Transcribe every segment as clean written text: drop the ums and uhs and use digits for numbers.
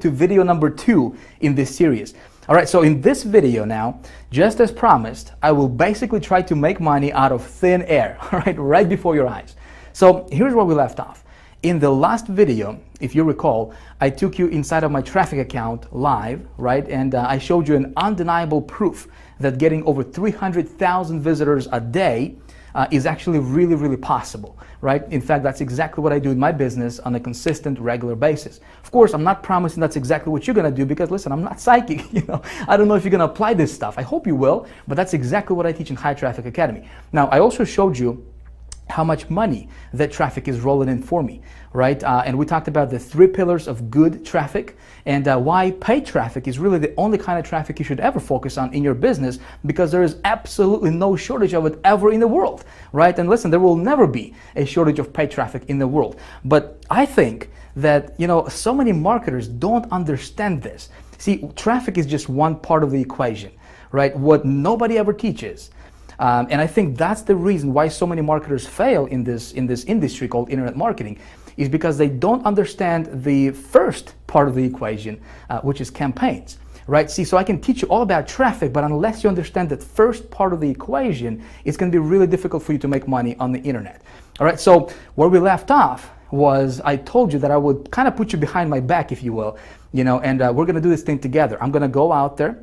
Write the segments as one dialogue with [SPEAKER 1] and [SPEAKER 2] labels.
[SPEAKER 1] to video number 2 in this series. All right, so in this video now, just as promised, I will basically try to make money out of thin air, all right before your eyes. So here's where we left off. In the last video, if you recall, I took you inside of my traffic account live, right? And I showed you an undeniable proof that getting over 300,000 visitors a day is actually really possible, right? In fact, that's exactly what I do in my business on a consistent, regular basis. Of course, I'm not promising that's exactly what you're gonna do because listen, I'm not psychic, I don't know if you're gonna apply this stuff. I hope you will, but that's exactly what I teach in High Traffic Academy. Now, I also showed you how much money that traffic is rolling in for me, right? And we talked about the 3 pillars of good traffic and why paid traffic is really the only kind of traffic you should ever focus on in your business because there is absolutely no shortage of it ever in the world, right? And listen, there will never be a shortage of paid traffic in the world. But I think that, so many marketers don't understand this. See, traffic is just one part of the equation, right? What nobody ever teaches. And I think that's the reason why so many marketers fail in this industry called internet marketing is because they don't understand the first part of the equation, which is campaigns, right? See, so I can teach you all about traffic, but unless you understand that first part of the equation, it's going to be really difficult for you to make money on the internet. All right, so where we left off was I told you that I would kind of put you behind my back, if you will, and we're going to do this thing together. I'm going to go out there.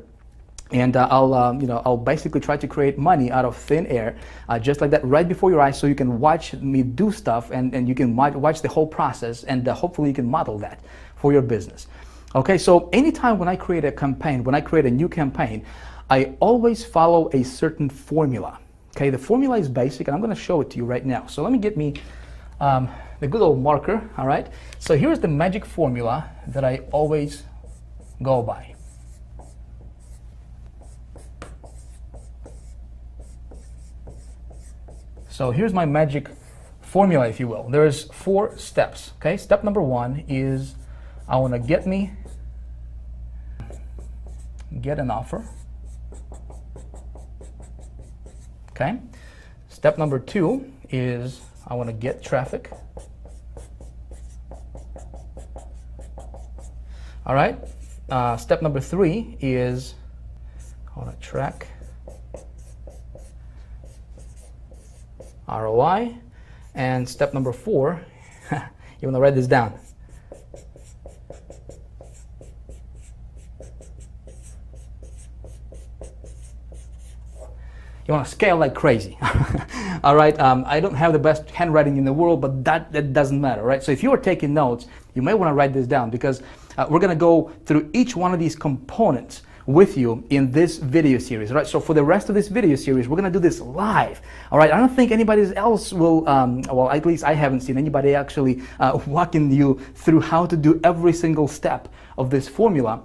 [SPEAKER 1] And I'll basically try to create money out of thin air, just like that, right before your eyes, so you can watch me do stuff and you can watch the whole process, and hopefully you can model that for your business. Okay, so anytime when I create a campaign, when I create a new campaign, I always follow a certain formula. Okay, the formula is basic, and I'm going to show it to you right now. So let me get me the good old marker. All right, so here's the magic formula that I always go by. So here's my magic formula, if you will. There's 4 steps, okay? Step number 1 is I want to get an offer, okay? Step number 2 is I want to get traffic. All right? Step number 3 is I want to track ROI, and step number 4, you want to write this down. You want to scale like crazy. All right, I don't have the best handwriting in the world, but that doesn't matter, right? So if you are taking notes, you may want to write this down because we're going to go through each one of these components with you in this video series, right? So for the rest of this video series, we're gonna do this live, all right? I don't think anybody else will, well, at least I haven't seen anybody actually walking you through how to do every single step of this formula.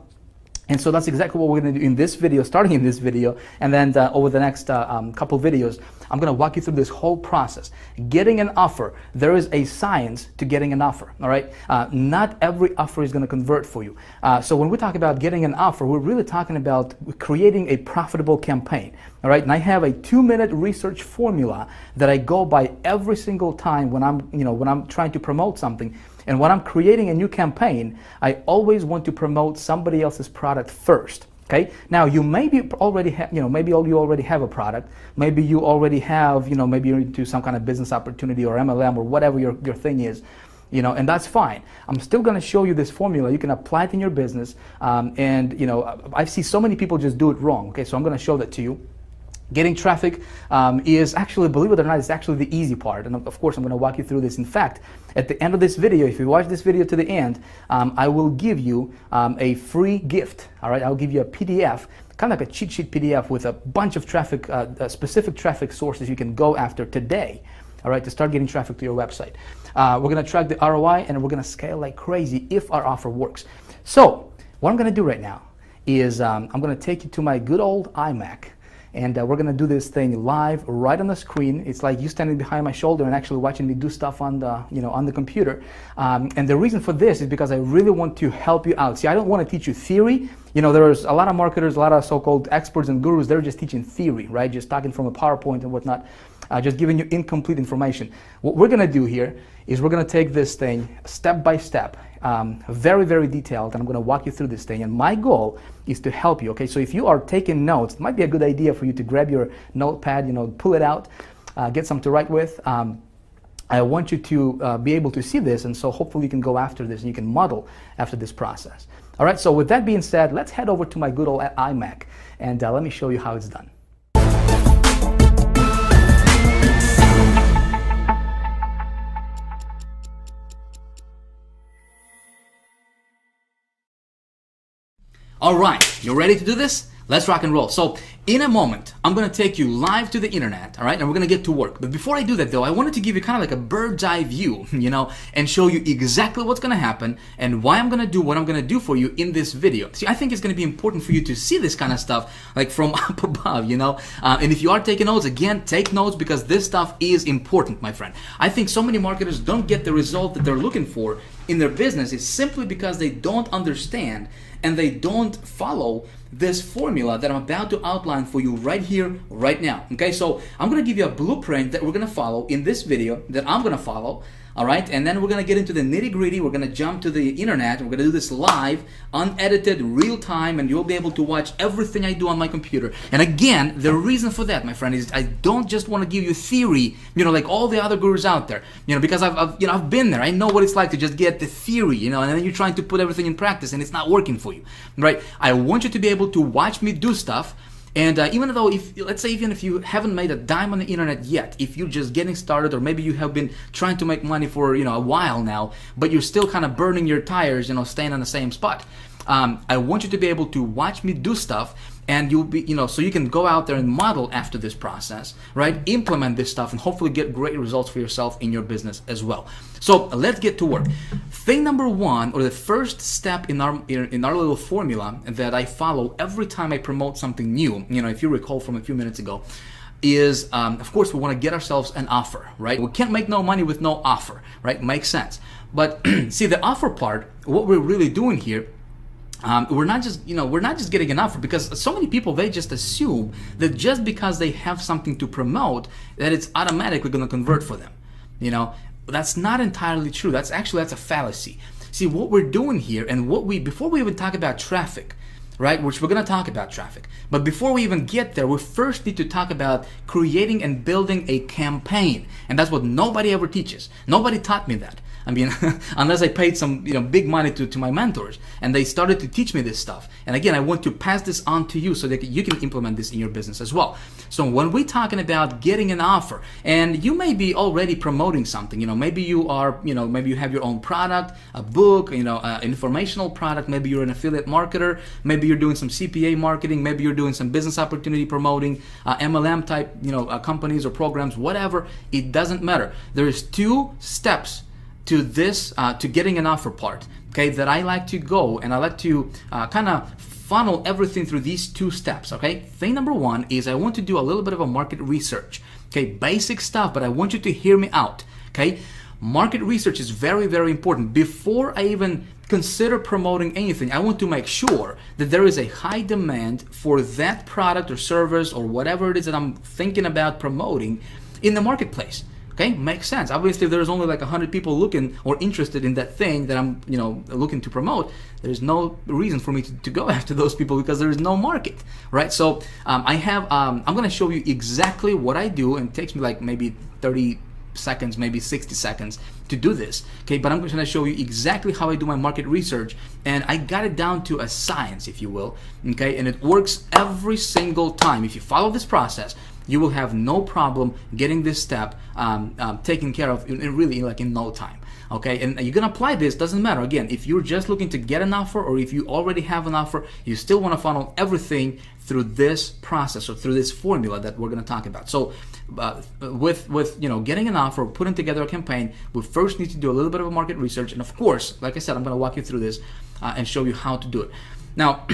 [SPEAKER 1] And so that's exactly what we're going to do in this video, starting in this video, and then over the next couple videos, I'm going to walk you through this whole process. Getting an offer, there is a science to getting an offer, all right? Not every offer is going to convert for you. So when we talk about getting an offer, we're really talking about creating a profitable campaign, all right? And I have a 2-minute research formula that I go by every single time when I'm trying to promote something. And when I'm creating a new campaign, I always want to promote somebody else's product first. Okay. Now you maybe already have, maybe you already have a product. Maybe you already have, maybe you're into some kind of business opportunity or MLM or whatever your thing is, and that's fine. I'm still going to show you this formula. You can apply it in your business. I see so many people just do it wrong. Okay. So I'm going to show that to you. Getting traffic is actually, believe it or not, it's actually the easy part. And of course, I'm going to walk you through this. In fact, at the end of this video, if you watch this video to the end, I will give you a free gift. All right, I'll give you a PDF, kind of like a cheat sheet PDF with a bunch of traffic, specific traffic sources you can go after today. All right, to start getting traffic to your website. We're going to track the ROI and we're going to scale like crazy if our offer works. So what I'm going to do right now is I'm going to take you to my good old iMac. And we're going to do this thing live right on the screen. It's like you standing behind my shoulder and actually watching me do stuff on the, on the computer. And the reason for this is because I really want to help you out. See, I don't want to teach you theory. There's a lot of marketers, a lot of so-called experts and gurus, they're just teaching theory, right? Just talking from a PowerPoint and whatnot. just giving you incomplete information. What we're going to do here is we're going to take this thing step by step. very, very detailed, and I'm going to walk you through this thing. And my goal is to help you. Okay, so if you are taking notes, it might be a good idea for you to grab your notepad, pull it out, get something to write with. I want you to be able to see this, and so hopefully you can go after this and you can model after this process. All right, so with that being said, let's head over to my good old iMac, and let me show you how it's done. All right, you ready to do this? Let's rock and roll. So in a moment, I'm gonna take you live to the internet, all right? And we're gonna get to work. But before I do that though, I wanted to give you kind of like a bird's eye view, and show you exactly what's gonna happen and why I'm gonna do what I'm gonna do for you in this video. See, I think it's gonna be important for you to see this kind of stuff like from up above, And if you are taking notes, again, take notes because this stuff is important, my friend. I think so many marketers don't get the result that they're looking for in their business is simply because they don't understand and they don't follow this formula that I'm about to outline for you right here, right now. Okay, so I'm gonna give you a blueprint that we're gonna follow in this video that I'm gonna follow. All right, and then we're gonna get into the nitty-gritty. We're gonna jump to the internet. We're gonna do this live, unedited, real time, and you'll be able to watch everything I do on my computer. And again, the reason for that, my friend, is I don't just want to give you theory, like all the other gurus out there, because I've been there. I know what it's like to just get the theory, and then you're trying to put everything in practice, and it's not working for you, right? I want you to be able to watch me do stuff. And even though, let's say even if you haven't made a dime on the internet yet, if you're just getting started, or maybe you have been trying to make money for a while now, but you're still kind of burning your tires, staying on the same spot, I want you to be able to watch me do stuff, and you'll be, so you can go out there and model after this process, right? Implement this stuff and hopefully get great results for yourself in your business as well. So let's get to work. Thing number one, or the first step in our little formula that I follow every time I promote something new, if you recall from a few minutes ago, is of course we want to get ourselves an offer, right? We can't make no money with no offer, right? Makes sense. But see, the offer part, what we're really doing here, we're not just getting an offer, because so many people, they just assume that just because they have something to promote that it's automatically going to convert for them. That's not entirely true. That's a fallacy. See, what we're doing here, and before we even talk about traffic, right, which we're going to talk about traffic, but before we even get there, we first need to talk about creating and building a campaign. And that's what nobody ever teaches. Nobody taught me that. I mean, unless I paid some big money to my mentors, and they started to teach me this stuff. And again, I want to pass this on to you so that you can implement this in your business as well. So when we're talking about getting an offer, and you may be already promoting something, maybe you are, maybe you have your own product, a book, informational product, maybe you're an affiliate marketer, maybe you're doing some CPA marketing, maybe you're doing some business opportunity promoting, MLM type, companies or programs, whatever. It doesn't matter. There's 2 steps to this, to getting an offer part, okay, that I like to go, and I like to kind of funnel everything through these 2 steps, okay? Thing number 1 is I want to do a little bit of a market research, okay? Basic stuff, but I want you to hear me out, okay? Market research is very, very important. Before I even consider promoting anything, I want to make sure that there is a high demand for that product or service or whatever it is that I'm thinking about promoting in the marketplace. Okay, makes sense. Obviously, if there's only like 100 people looking or interested in that thing that I'm, looking to promote, there's no reason for me to go after those people because there is no market, right? So I'm going to show you exactly what I do, and it takes me like maybe 30 seconds, maybe 60 seconds to do this. Okay, but I'm going to show you exactly how I do my market research, and I got it down to a science, if you will. Okay, and it works every single time. If you follow this process, you will have no problem getting this step taken care of in no time. Okay, and you're gonna apply this, doesn't matter. Again, if you're just looking to get an offer, or if you already have an offer, you still want to funnel everything through this process or through this formula that we're gonna talk about. So with getting an offer, putting together a campaign, we first need to do a little bit of a market research, and of course, like I said, I'm gonna walk you through this and show you how to do it. Now,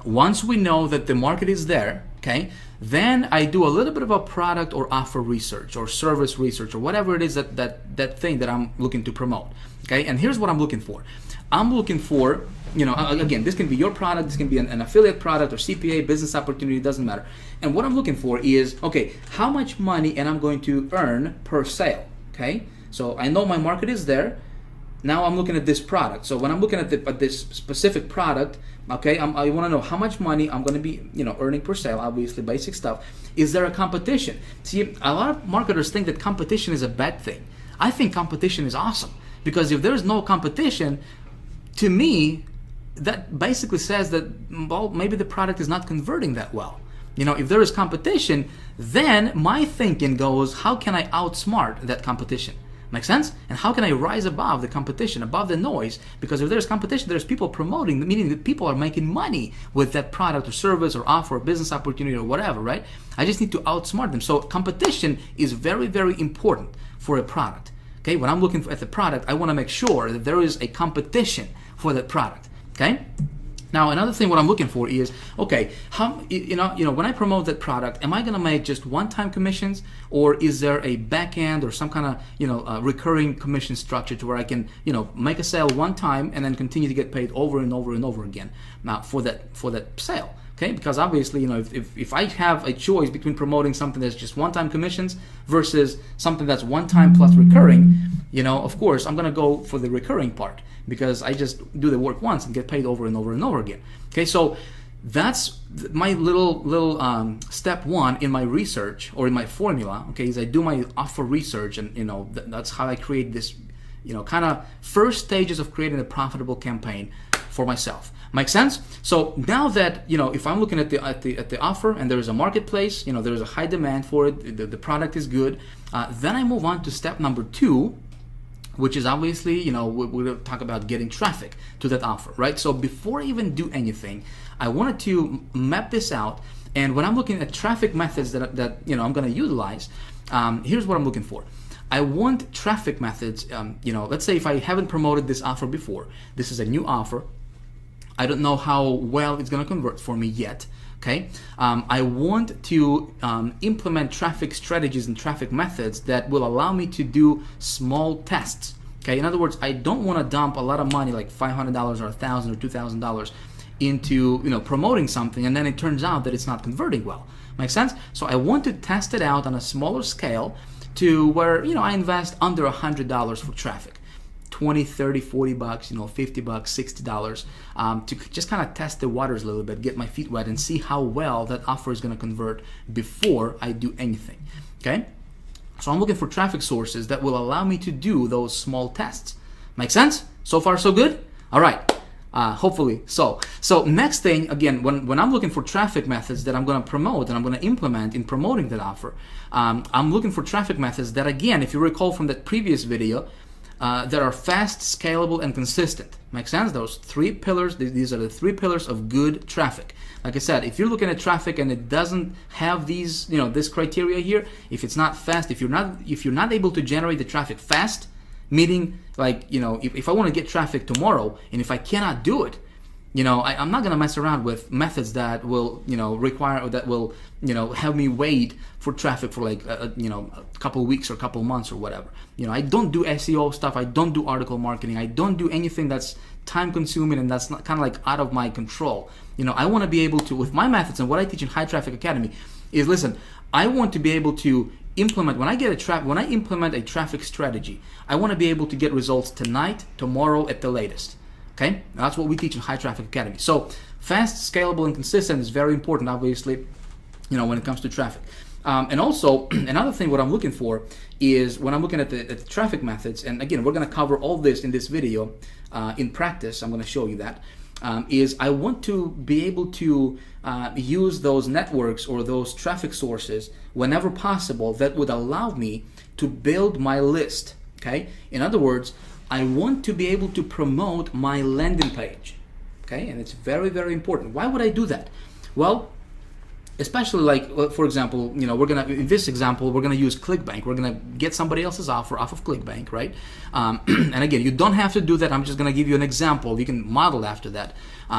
[SPEAKER 1] once we know that the market is there, okay, then I do a little bit of a product or offer research or service research or whatever it is that thing that I'm looking to promote. Okay, and here's what I'm looking for. I'm looking for, again, this can be your product, this can be an affiliate product or CPA, business opportunity, doesn't matter. And what I'm looking for is, okay, how much money am I going to earn per sale? Okay, so I know my market is there. now I'm looking at this product. So when I'm looking at, this specific product, okay, I want to know how much money I'm going to be, earning per sale. Obviously, basic stuff. Is there a competition? See, a lot of marketers think that competition is a bad thing. I think competition is awesome, because if there's no competition, to me, that basically says that, well, maybe the product is not converting that well. If there is competition, then my thinking goes, how can I outsmart that competition? Make sense? And how can I rise above the competition, above the noise? Because if there's competition, there's people promoting, meaning that people are making money with that product or service or offer or business opportunity or whatever, right? I just need to outsmart them. So competition is very, very important for a product. Okay, when I'm looking at the product, I want to make sure that there is a competition for that product. Okay. Now, another thing what I'm looking for is, okay, how, when I promote that product, am I going to make just one-time commissions, or is there a back end or some kind of, recurring commission structure to where I can, make a sale one time and then continue to get paid over and over and over again now for that sale? Okay, because obviously, if I have a choice between promoting something that's just one-time commissions versus something that's one-time plus recurring, of course, I'm going to go for the recurring part, because I just do the work once and get paid over and over and over again. Okay, so that's my little step one in my research, or in my formula. Okay, is I do my offer research, and that's how I create this, kind of first stages of creating a profitable campaign for myself. Make sense? So now that, if I'm looking at the offer and there is a marketplace, there is a high demand for it, the product is good, then I move on to step number 2, which is obviously, we're going to talk about getting traffic to that offer, right? So before I even do anything, I wanted to map this out. And when I'm looking at traffic methods that I'm going to utilize, here's what I'm looking for. I want traffic methods, let's say if I haven't promoted this offer before, this is a new offer, I don't know how well it's going to convert for me yet. Okay, I want to implement traffic strategies and traffic methods that will allow me to do small tests. Okay, in other words, I don't want to dump a lot of money, like $500 or $1,000 or $2,000, into promoting something, and then it turns out that it's not converting well. Make sense? So I want to test it out on a smaller scale, to where I invest under $100 for traffic. 20, 30, 40 bucks, 50 bucks, $60, to just kind of test the waters a little bit, get my feet wet and see how well that offer is going to convert before I do anything. Okay? So I'm looking for traffic sources that will allow me to do those small tests. Make sense? So far so good? All right. Hopefully so. So next thing, again, when I'm looking for traffic methods that I'm going to promote and I'm going to implement in promoting that offer, I'm looking for traffic methods that, again, if you recall from that previous video, that are fast, scalable, and consistent. Make sense? Those 3 pillars, these are the 3 pillars of good traffic. Like I said, if you're looking at traffic and it doesn't have these, this criteria here, if it's not fast, if you're not able to generate the traffic fast, meaning like, if I want to get traffic tomorrow, and if I cannot do it, I'm not going to mess around with methods that will, require, or that will, have me wait for traffic for like, a couple of weeks or a couple of months or whatever. I don't do SEO stuff. I don't do article marketing. I don't do anything that's time consuming and that's not kind of like out of my control. I want to be able to, with my methods and what I teach in High Traffic Academy is, listen, I want to be able to implement, when I implement a traffic strategy, I want to be able to get results tonight, tomorrow at the latest. Okay, that's what we teach in High Traffic Academy. So fast, scalable, and consistent is very important, obviously, when it comes to traffic. And also, another thing what I'm looking for is when I'm looking at the traffic methods, and again, we're going to cover all this in this video in practice. I'm going to show you that. Is I want to be able to use those networks or those traffic sources whenever possible that would allow me to build my list. Okay, in other words, I want to be able to promote my landing page. Okay, and it's very, very important. Why would I do that? Well, especially like, for example, we're gonna, in this example, we're gonna use Clickbank. We're gonna get somebody else's offer off of Clickbank, right? And again, you don't have to do that. I'm just gonna give you an example. You can model after that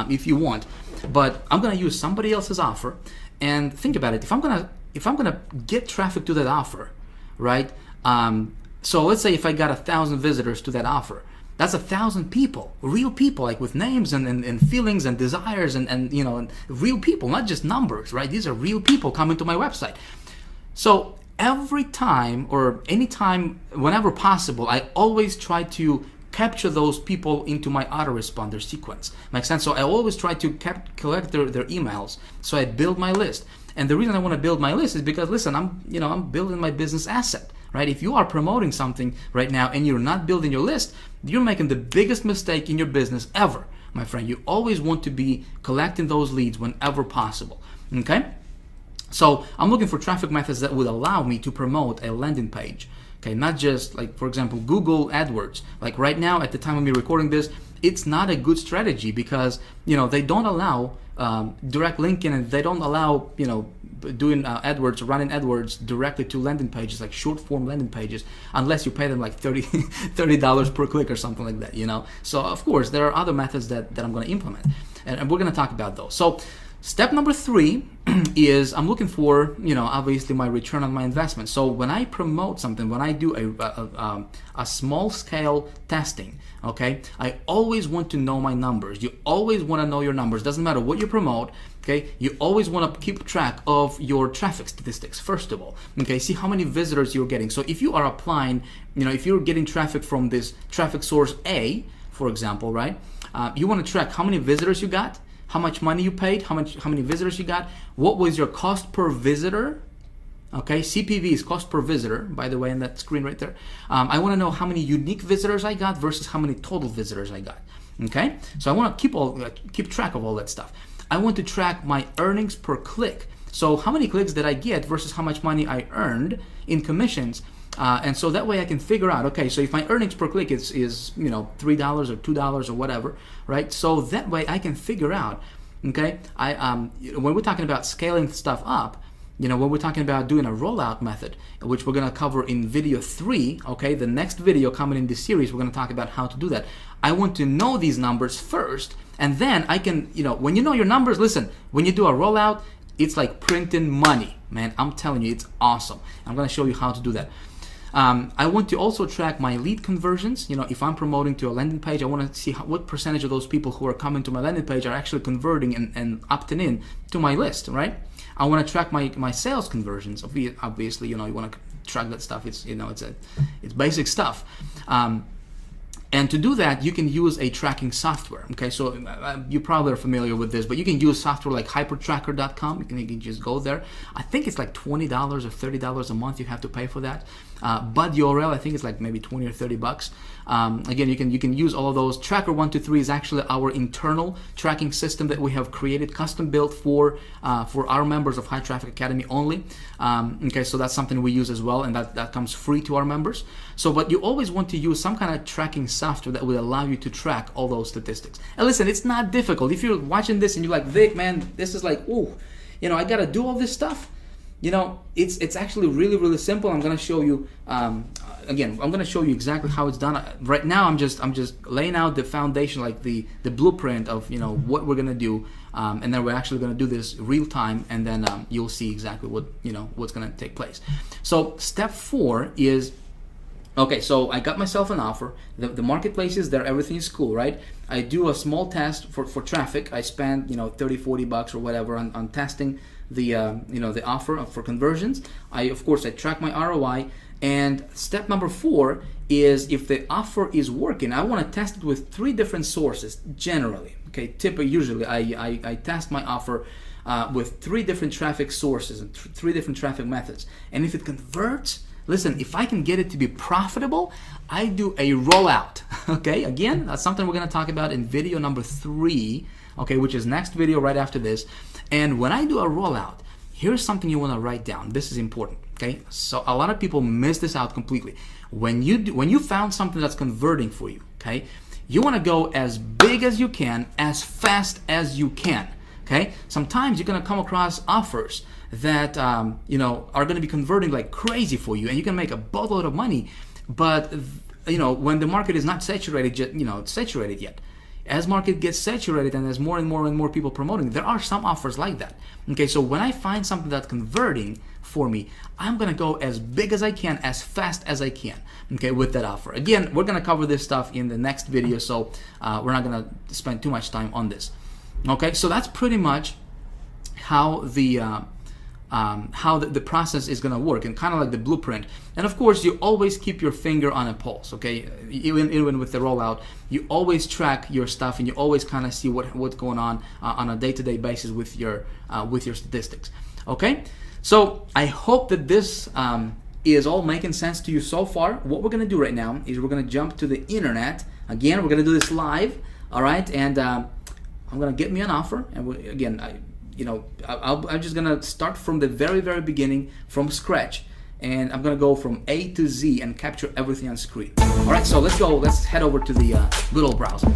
[SPEAKER 1] if you want. But I'm gonna use somebody else's offer, and think about it. If I'm gonna get traffic to that offer, right? So let's say if I got 1,000 visitors to that offer, that's 1,000 people, real people, like with names and feelings and desires and real people, not just numbers, right? These are real people coming to my website. So every time or anytime, whenever possible, I always try to capture those people into my autoresponder sequence. Makes sense? So I always try to collect their emails. So I build my list. And the reason I want to build my list is because, listen, I'm building my business asset, right? If you are promoting something right now and you're not building your list, you're making the biggest mistake in your business ever, my friend. You always want to be collecting those leads whenever possible, okay? So I'm looking for traffic methods that would allow me to promote a landing page. Okay, not just like, for example, Google AdWords. Like right now, at the time of me recording this, it's not a good strategy because, they don't allow direct linking, and they don't allow, doing AdWords, running AdWords directly to landing pages, like short form landing pages, unless you pay them like $30 per click or something like that, So of course, there are other methods that I'm going to implement, and we're going to talk about those. So step number 3 is I'm looking for, obviously my return on my investment. So when I promote something, when I do a small scale testing, okay, I always want to know my numbers. You always want to know your numbers. Doesn't matter what you promote, okay? You always want to keep track of your traffic statistics, first of all, okay? See how many visitors you're getting. So if you are applying, if you're getting traffic from this traffic source A, for example, right? You want to track how many visitors you got, how much money you paid, how many visitors you got, what was your cost per visitor, okay? CPV is cost per visitor, by the way, on that screen right there. I want to know how many unique visitors I got versus how many total visitors I got, okay? So I want to keep track of all that stuff. I want to track my earnings per click. So how many clicks did I get versus how much money I earned in commissions. And so that way I can figure out, okay, so if my earnings per click is $3 or $2 or whatever, right? So that way I can figure out, okay, when we're talking about scaling stuff up, when we're talking about doing a rollout method, which we're going to cover in video 3, okay, the next video coming in this series, we're going to talk about how to do that. I want to know these numbers first, and then I can, when you know your numbers, listen, when you do a rollout, it's like printing money, man. I'm telling you, it's awesome. I'm going to show you how to do that. I want to also track my lead conversions. If I'm promoting to a landing page, I want to see what percentage of those people who are coming to my landing page are actually converting and opting in to my list, right? I want to track my sales conversions. Obviously, you want to track that stuff. It's it's basic stuff. And to do that, you can use a tracking software. Okay, so you probably are familiar with this, but you can use software like hypertracker.com. You can just go there. I think it's like $20 or $30 a month you have to pay for that. Bud URL, I think it's like maybe 20 or 30 bucks. Again, you can use all of those. Tracker 123 is actually our internal tracking system that we have created, custom built for our members of High Traffic Academy only. Okay, so that's something we use as well, and that comes free to our members. So, but you always want to use some kind of tracking software that will allow you to track all those statistics. And listen, it's not difficult. If you're watching this and you're like, Vic, man, this is like, ooh, I got to do all this stuff. It's actually really, really simple. I'm going to show you, again, I'm going to show you exactly how it's done. Right now, I'm just laying out the foundation, like the blueprint of, what we're going to do. And then we're actually going to do this real time, and then you'll see exactly what's going to take place. So step 4 is, okay, so I got myself an offer. The marketplace is there. Everything is cool, right? I do a small test for traffic. I spend, $30, $40 or whatever on testing the the offer for conversions. Of course I track my ROI, and step number 4 is if the offer is working, I want to test it with 3 different sources generally. Okay, usually I test my offer with 3 different traffic sources and 3 different traffic methods, and if it converts, listen, if I can get it to be profitable, I do a rollout. Okay, again, that's something we're going to talk about in video number 3, okay, which is next video right after this. And when I do a rollout, here's something you want to write down. This is important, okay? So a lot of people miss this out completely. When you found something that's converting for you, okay, you want to go as big as you can, as fast as you can, okay? Sometimes you're going to come across offers that are going to be converting like crazy for you, and you can make a boatload of money. But when the market is not saturated yet, as market gets saturated and there's more and more people promoting, there are some offers like that. Okay, so when I find something that's converting for me, I'm gonna go as big as I can, as fast as I can, okay, with that offer. Again, we're gonna cover this stuff in the next video, so we're not gonna spend too much time on this. Okay, so that's pretty much how the how the process is going to work, and kind of like the blueprint. And of course, you always keep your finger on a pulse, okay? Even with the rollout, you always track your stuff, and you always kind of see what's going on a day-to-day basis with your statistics, okay? So I hope that this is all making sense to you so far. What we're going to do right now is we're going to jump to the internet. Again, we're going to do this live, all right? And I'm going to get me an offer, and I'm just gonna start from the very beginning, from scratch, and I'm gonna go from A to Z and capture everything on screen. All right, so let's go. Let's head over to the good old browser.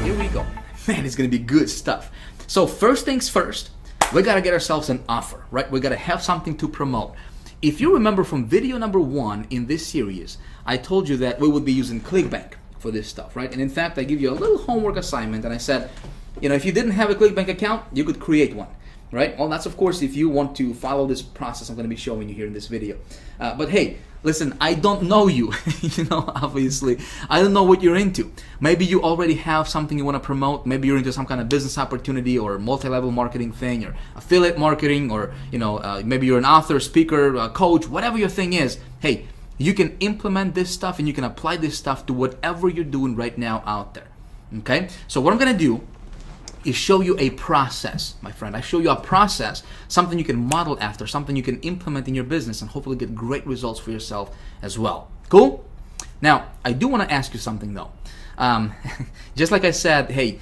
[SPEAKER 1] Here we go. Man, it's gonna be good stuff. So first things first, we gotta get ourselves an offer, right? We gotta have something to promote. If you remember from video number 1 in this series, I told you that we would be using Clickbank for this stuff, right? And in fact, I give you a little homework assignment, and I said, if you didn't have a Clickbank account, you could create one, right? Well, that's of course if you want to follow this process I'm going to be showing you here in this video. But hey, listen, I don't know you, obviously. I don't know what you're into. Maybe you already have something you want to promote. Maybe you're into some kind of business opportunity or multi-level marketing thing or affiliate marketing, or, maybe you're an author, speaker, coach, whatever your thing is. Hey, you can implement this stuff and you can apply this stuff to whatever you're doing right now out there, okay? So what I'm going to do is show you a process, my friend. I show you a process, something you can model after, something you can implement in your business and hopefully get great results for yourself as well. Cool? Now, I do want to ask you something though. Just like I said, hey,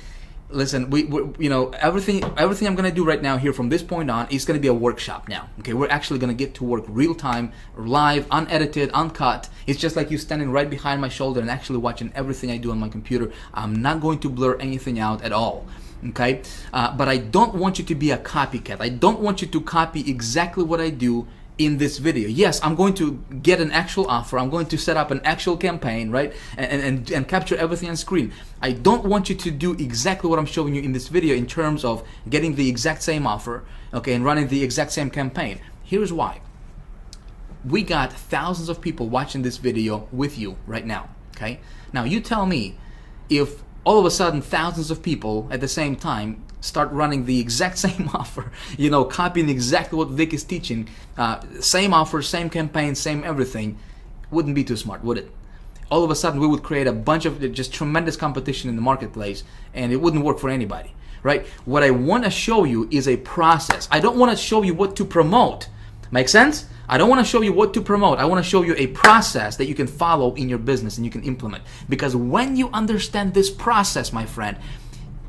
[SPEAKER 1] listen, everything I'm going to do right now here from this point on is going to be a workshop now. Okay, we're actually going to get to work real time, live, unedited, uncut. It's just like you standing right behind my shoulder and actually watching everything I do on my computer. I'm not going to blur anything out at all. Okay, but I don't want you to be a copycat. I don't want you to copy exactly what I do in this video. Yes, I'm going to get an actual offer. I'm going to set up an actual campaign, right? And capture everything on screen. I don't want you to do exactly what I'm showing you in this video in terms of getting the exact same offer, okay, and running the exact same campaign. Here's why. We got thousands of people watching this video with you right now, okay? Now you tell me if all of a sudden thousands of people at the same time start running the exact same offer, copying exactly what Vic is teaching, same offer, same campaign, same everything, wouldn't be too smart, would it? All of a sudden we would create a bunch of just tremendous competition in the marketplace, and it wouldn't work for anybody, right? What I want to show you is a process. I don't want to show you what to promote. Make sense? I don't want to show you what to promote. I want to show you a process that you can follow in your business and you can implement. Because when you understand this process, my friend,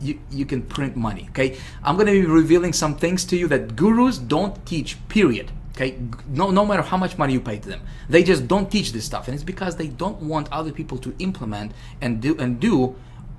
[SPEAKER 1] you can print money, okay? I'm going to be revealing some things to you that gurus don't teach, period. Okay, no matter how much money you pay to them, they just don't teach this stuff, and it's because they don't want other people to implement and do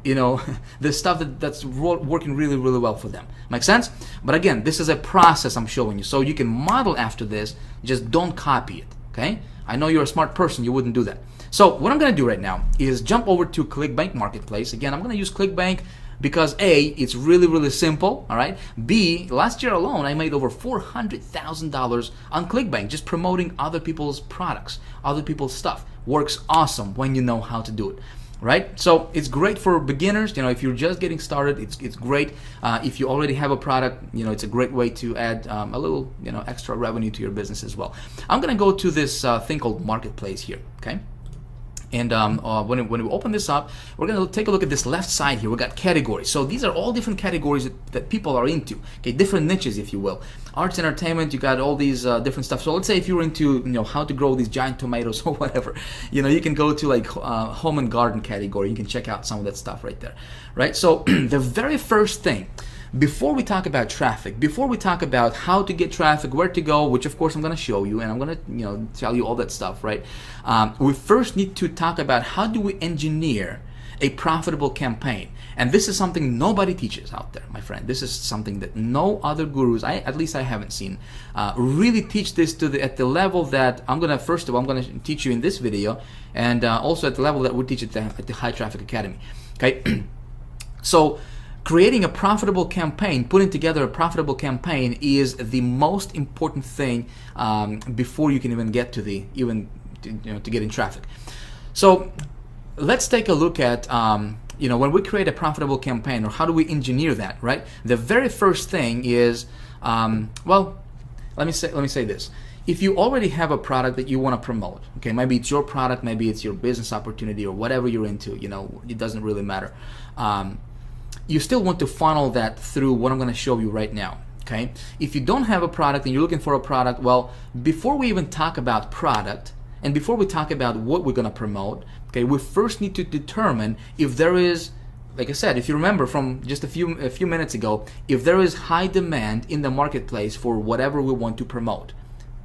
[SPEAKER 1] the stuff that's working really well for them. Make sense? But again, this is a process I'm showing you, so you can model after this. Just don't copy it. Okay? I know you're a smart person, you wouldn't do that. So what I'm going to do right now is jump over to Clickbank Marketplace. Again, I'm going to use Clickbank because A, it's really simple, all right? B, last year alone, I made over $400,000 on Clickbank just promoting other people's products, other people's stuff. Works awesome when you know how to do it, right? So it's great for beginners. If you're just getting started, it's great. If you already have a product, it's a great way to add a little, extra revenue to your business as well. I'm gonna go to this thing called Marketplace here, okay? And when we open this up, we're going to take a look at this left side here. We got categories. So these are all different categories that people are into. Okay, different niches, if you will. Arts, entertainment. You got all these different stuff. So let's say if you're into how to grow these giant tomatoes or whatever, you can go to like home and garden category. You can check out some of that stuff right there, right? So the very first thing, before we talk about traffic, before we talk about how to get traffic, where to go, which of course I'm going to show you, and I'm going to tell you all that stuff, right? We first need to talk about how do we engineer a profitable campaign. And this is something nobody teaches out there, my friend. This is something that no other gurus, at least I haven't seen, really teach this at the level that I'm going to teach you in this video, and also at the level that we teach at the High Traffic Academy. Okay, so creating a profitable campaign, putting together a profitable campaign is the most important thing before you can even get to to getting traffic. So let's take a look at when we create a profitable campaign, or how do we engineer that, right? The very first thing is, well, let me say this. If you already have a product that you want to promote, okay, maybe it's your product, maybe it's your business opportunity, or whatever you're into, it doesn't really matter. You still want to funnel that through what I'm going to show you right now. Okay, if you don't have a product and you're looking for a product, well, before we even talk about product and before we talk about what we're going to promote, okay, we first need to determine if there is, like I said, if you remember from just a few minutes ago, if there is high demand in the marketplace for whatever we want to promote.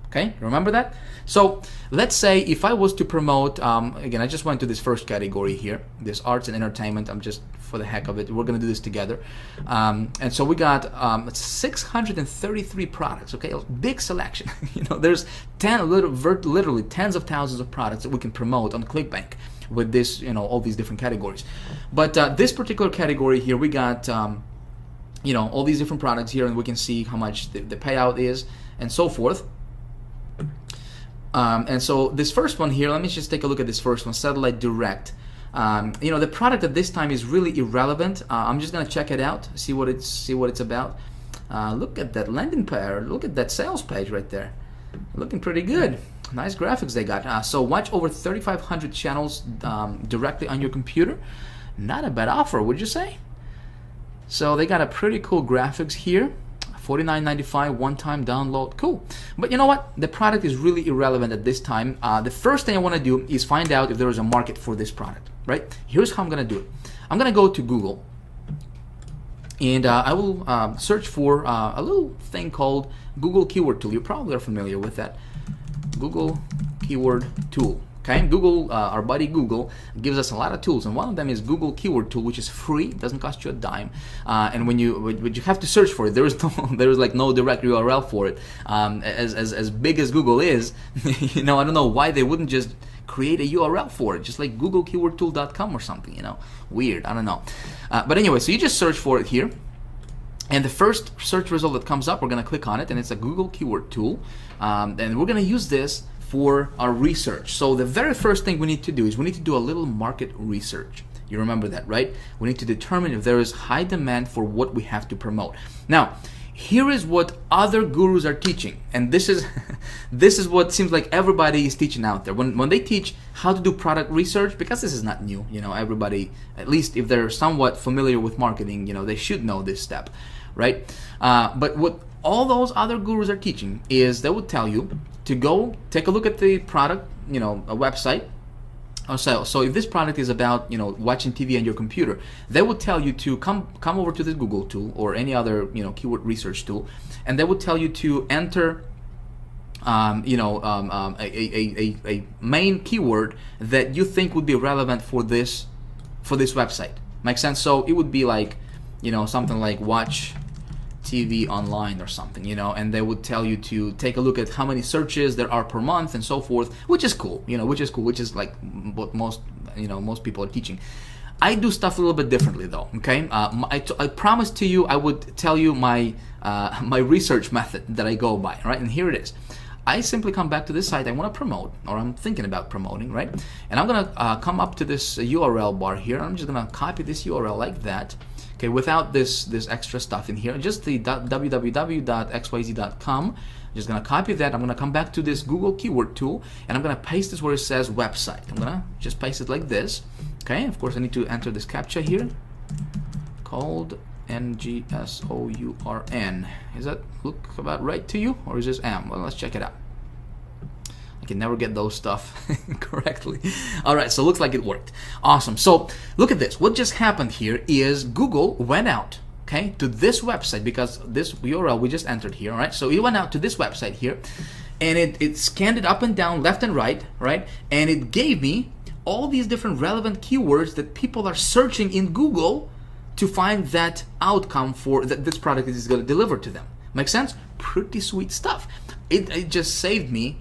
[SPEAKER 1] Okay, remember that? So let's say if I was to promote, again, I just went to this first category here, this arts and entertainment. I'm just, for the heck of it, we're gonna do this together. And so we got 633 products, okay, a big selection. There's literally tens of thousands of products that we can promote on Clickbank with this, all these different categories. But this particular category here, we got, all these different products here, and we can see how much the payout is and so forth. And so this first one here, let me just take a look at this first one, Satellite Direct. The product at this time is really irrelevant. I'm just gonna check it out, see what it's about. Look at that landing page, look at that sales page right there, looking pretty good. Nice graphics they got. So watch over 3,500 channels directly on your computer. Not a bad offer, would you say? So they got a pretty cool graphics here. $49.95 one-time download, cool. But you know what? The product is really irrelevant at this time. The first thing I want to do is find out if there is a market for this product, right? Here's how I'm going to do it. I'm going to go to Google, and I will search for a little thing called Google Keyword Tool. You probably are familiar with that. Google Keyword Tool. Okay, Google, our buddy Google, gives us a lot of tools, and one of them is Google Keyword Tool, which is free, it doesn't cost you a dime, and when you have to search for it, there is like no direct URL for it. As big as Google is, I don't know why they wouldn't just create a URL for it, just like googlekeywordtool.com or something. Weird, I don't know. But anyway, so you just search for it here. And the first search result that comes up, we're going to click on it, and it's a Google Keyword Tool, and we're going to use this for our research. So the very first thing we need to do is we need to do a little market research. You remember that, right? We need to determine if there is high demand for what we have to promote. Now, here is what other gurus are teaching, and this is this is what seems like everybody is teaching out there. When they teach how to do product research, because this is not new, everybody, at least if they're somewhat familiar with marketing, they should know this step, right? But what all those other gurus are teaching is they would tell you to go take a look at the product, a website. So if this product is about watching TV on your computer, they would tell you to come over to this Google tool or any other keyword research tool, and they would tell you to enter a main keyword that you think would be relevant for this website. Make sense? So it would be like something like watch TV online or something, and they would tell you to take a look at how many searches there are per month and so forth, which is cool, which is like what most people are teaching. I do stuff a little bit differently though, okay? I promised to you I would tell you my my research method that I go by, right? And here it is. I simply come back to this site I want to promote, or I'm thinking about promoting, right? And I'm gonna come up to this URL bar here. I'm just gonna copy this URL like that. Okay, without this extra stuff in here, just the www.xyz.com. I'm just gonna copy that. I'm gonna come back to this Google Keyword Tool, and I'm gonna paste this where it says website. I'm gonna just paste it like this. Okay, of course I need to enter this CAPTCHA here, called NGSOURN. Does that look about right to you, or is this M? Well, let's check it out. I can never get those stuff correctly. All right, so it looks like it worked. Awesome. So look at this. What just happened here is Google went out, okay, to this website, because this URL we just entered here, all right? So it went out to this website here, and it scanned it up and down, left and right, and it gave me all these different relevant keywords that people are searching in Google to find that outcome for that this product is going to deliver to them. Make sense? Pretty sweet stuff. It just saved me,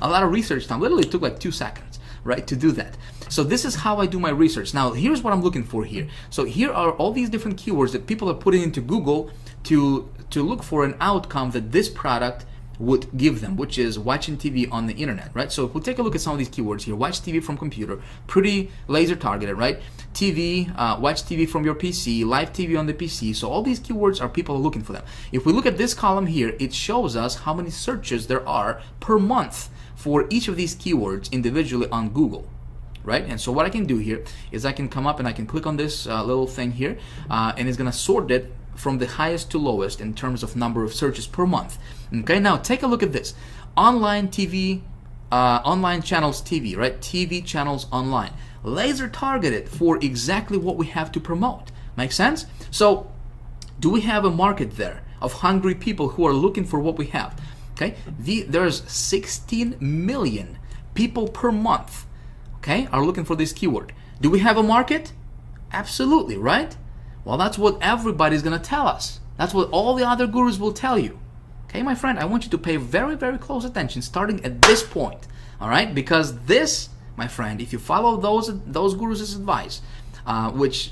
[SPEAKER 1] a lot of research time. Literally, it took like 2 seconds, right, to do that. So this is how I do my research. Now, here's what I'm looking for here. So here are all these different keywords that people are putting into Google to look for an outcome that this product would give them, which is watching TV on the internet, right? So if we take a look at some of these keywords here, watch TV from computer, pretty laser targeted, right? TV, watch TV from your PC, live TV on the PC. So all these keywords are people looking for them. If we look at this column here, it shows us how many searches there are per month for each of these keywords individually on Google, right? And so what I can do here is I can come up and I can click on this little thing here, and it's gonna sort it from the highest to lowest in terms of number of searches per month. Okay, now take a look at this. Online TV, online channels TV, right? TV channels online. Laser targeted for exactly what we have to promote. Make sense? So do we have a market there of hungry people who are looking for what we have? Okay, there's 16 million people per month, okay, are looking for this keyword. Do we have a market? Absolutely, right? Well, that's what everybody's gonna tell us. That's what all the other gurus will tell you. Okay, my friend, I want you to pay very, very close attention starting at this point, all right? Because this, my friend, if you follow those gurus' advice, which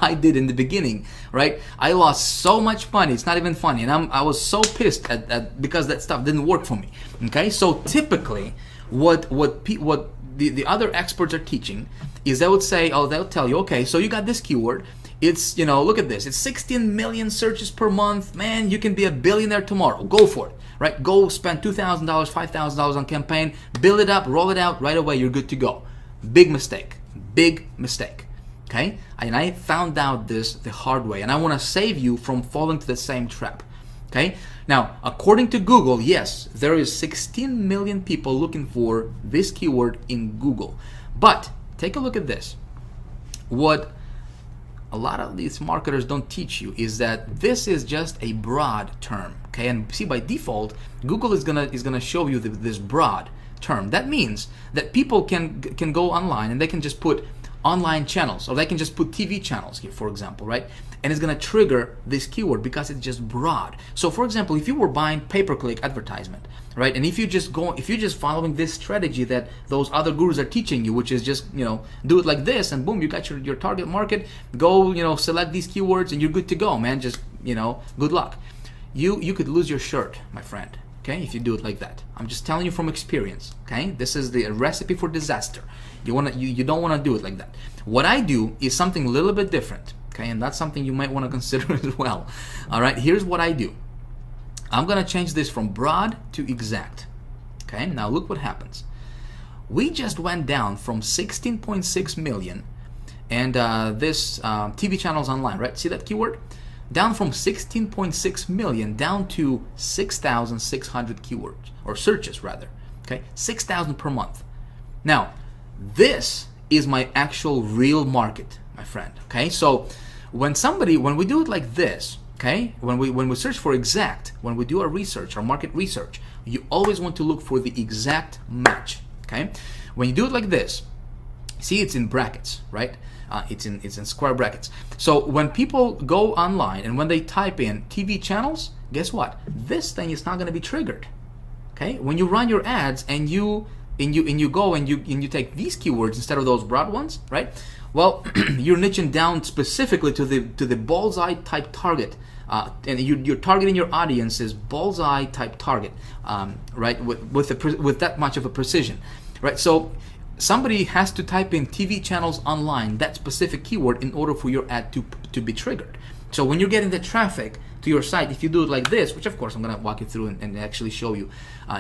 [SPEAKER 1] I did in the beginning, right? I lost so much money. It's not even funny, and I was so pissed at because that stuff didn't work for me. Okay, so typically, what the other experts are teaching is they would say, they'll tell you, okay, so you got this keyword. It's, look at this. It's 16 million searches per month. Man, you can be a billionaire tomorrow. Go for it, right? Go spend $2,000, $5,000 on campaign, build it up, roll it out right away. You're good to go. Big mistake. Big mistake. Okay? And I found out this the hard way, and I want to save you from falling to the same trap. Okay? Now, according to Google, yes, there is 16 million people looking for this keyword in Google. But take a look at this. What a lot of these marketers don't teach you is that this is just a broad term. Okay? And see, by default, Google is gonna show you this broad term. That means that people can go online and they can just put online channels, or they can just put TV channels here, for example, right? And it's gonna trigger this keyword because it's just broad. So for example, if you were buying pay-per-click advertisement, right? And if you're just following this strategy that those other gurus are teaching you, which is just, do it like this and boom, you got your target market, go, select these keywords and you're good to go, man. Just, good luck. You could lose your shirt, my friend. Okay, if you do it like that. I'm just telling you from experience. Okay, this is the recipe for disaster. You don't want to do it like that. What I do is something a little bit different. Okay, and that's something you might want to consider as well. All right, here's what I do. I'm gonna change this from broad to exact. Okay, now look what happens. We just went down from 16.6 million and this TV channels online, right? See that keyword? Down from 16.6 million down to 6,600 keywords, or searches rather, okay? 6,000 per month. Now, this is my actual real market, my friend, okay? So when we do it like this, okay, when we search for exact, when we do our research, our market research, you always want to look for the exact match, okay? When you do it like this, see, it's in brackets, right? It's in square brackets. So when people go online and when they type in TV channels, guess what? This thing is not going to be triggered. Okay? When you run your ads and you go and you take these keywords instead of those broad ones, right? Well, you're niching down specifically to the bullseye type target, and you're targeting your audience as bullseye type target, right? With that much of a precision, right? So somebody has to type in TV channels online, that specific keyword, in order for your ad to be triggered. So when you're getting the traffic to your site, if you do it like this, which of course I'm going to walk you through and actually show you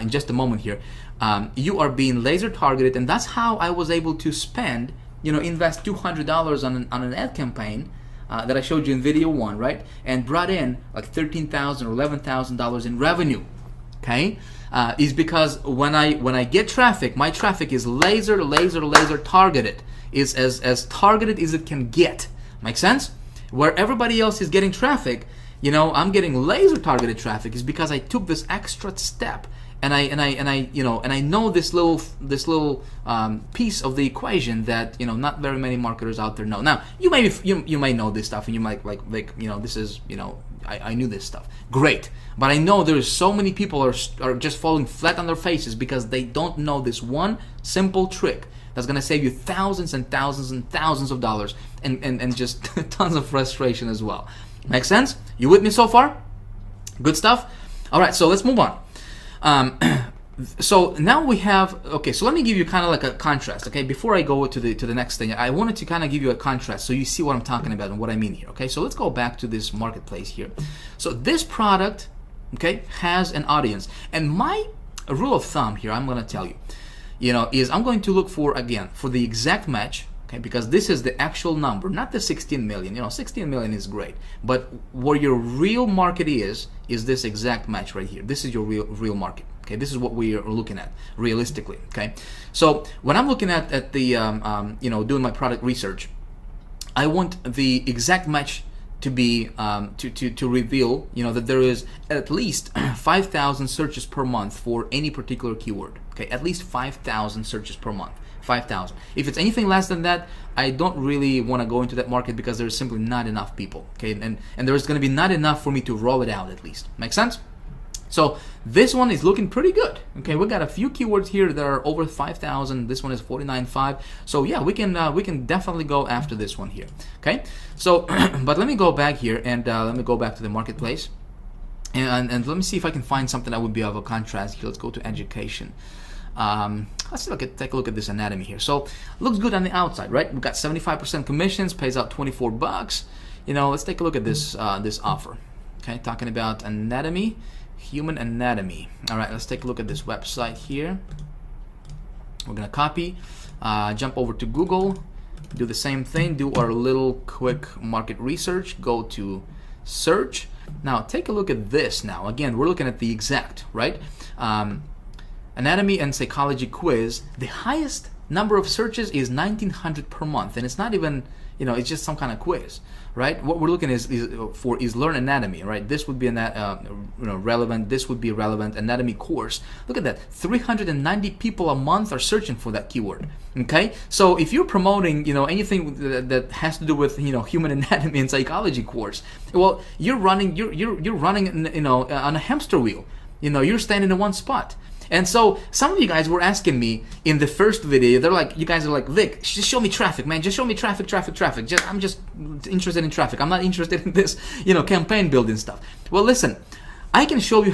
[SPEAKER 1] in just a moment here, you are being laser targeted, and that's how I was able to spend, invest $200 on an ad campaign that I showed you in video 1, right? And brought in like $13,000 or $11,000 in revenue. Okay, is because when I get traffic, my traffic is laser targeted, is as targeted as it can get. Make sense? Where everybody else is getting traffic, I'm getting laser targeted traffic is because I took this extra step, and I know this little piece of the equation that not very many marketers out there know. Now you may know this stuff, and you might like this is I knew this stuff. Great. But I know there's so many people are just falling flat on their faces because they don't know this one simple trick that's going to save you thousands and thousands and thousands of dollars and just tons of frustration as well. Make sense? You with me so far? Good stuff? All right, so let's move on. So now we have, okay, so let me give you kind of like a contrast, okay? Before I go to the next thing, I wanted to kind of give you a contrast so you see what I'm talking about and what I mean here, okay? So let's go back to this marketplace here. So this product, okay, has an audience. And my rule of thumb here, I'm going to tell you, is I'm going to look for, again, for the exact match, okay? Because this is the actual number, not the 16 million. 16 million is great. But where your real market is this exact match right here. This is your real market. Okay, this is what we are looking at realistically. Okay, so when I'm looking at the doing my product research, I want the exact match to be to reveal that there is at least 5,000 searches per month for any particular keyword. Okay, at least 5,000 searches per month. 5,000. If it's anything less than that, I don't really want to go into that market because there's simply not enough people. Okay, and there's going to be not enough for me to roll it out at least. Make sense? So this one is looking pretty good. Okay, we got a few keywords here that are over 5,000. This one is 49.5. So yeah, we can definitely go after this one here. Okay, so but let me go back here and let me go back to the marketplace and let me see if I can find something that would be of a contrast here. Let's go to education. Let's take a look at this anatomy here. So looks good on the outside, right? We've got 75% commissions, pays out 24 bucks. Let's take a look at this this offer. Okay, talking about anatomy. Human anatomy. All right, let's take a look at this website here. We're gonna copy, jump over to Google, do the same thing, do our little quick market research, go to search. Now take a look at this. Now again, we're looking at the exact, right? Anatomy and psychology quiz. The highest number of searches is 1,900 per month, and it's not even, it's just some kind of quiz, right? What we're looking is learn anatomy, right? This would be relevant. This would be relevant anatomy course. Look at that, 390 people a month are searching for that keyword. Okay, so if you're promoting, anything that has to do with, human anatomy and psychology course, well, you're running, you're running, on a hamster wheel. You're standing in one spot. And so some of you guys were asking me in the first video, you guys are like, Vic, just show me traffic, man. Just show me traffic. I'm just interested in traffic. I'm not interested in this, campaign building stuff. Well, listen, I can show you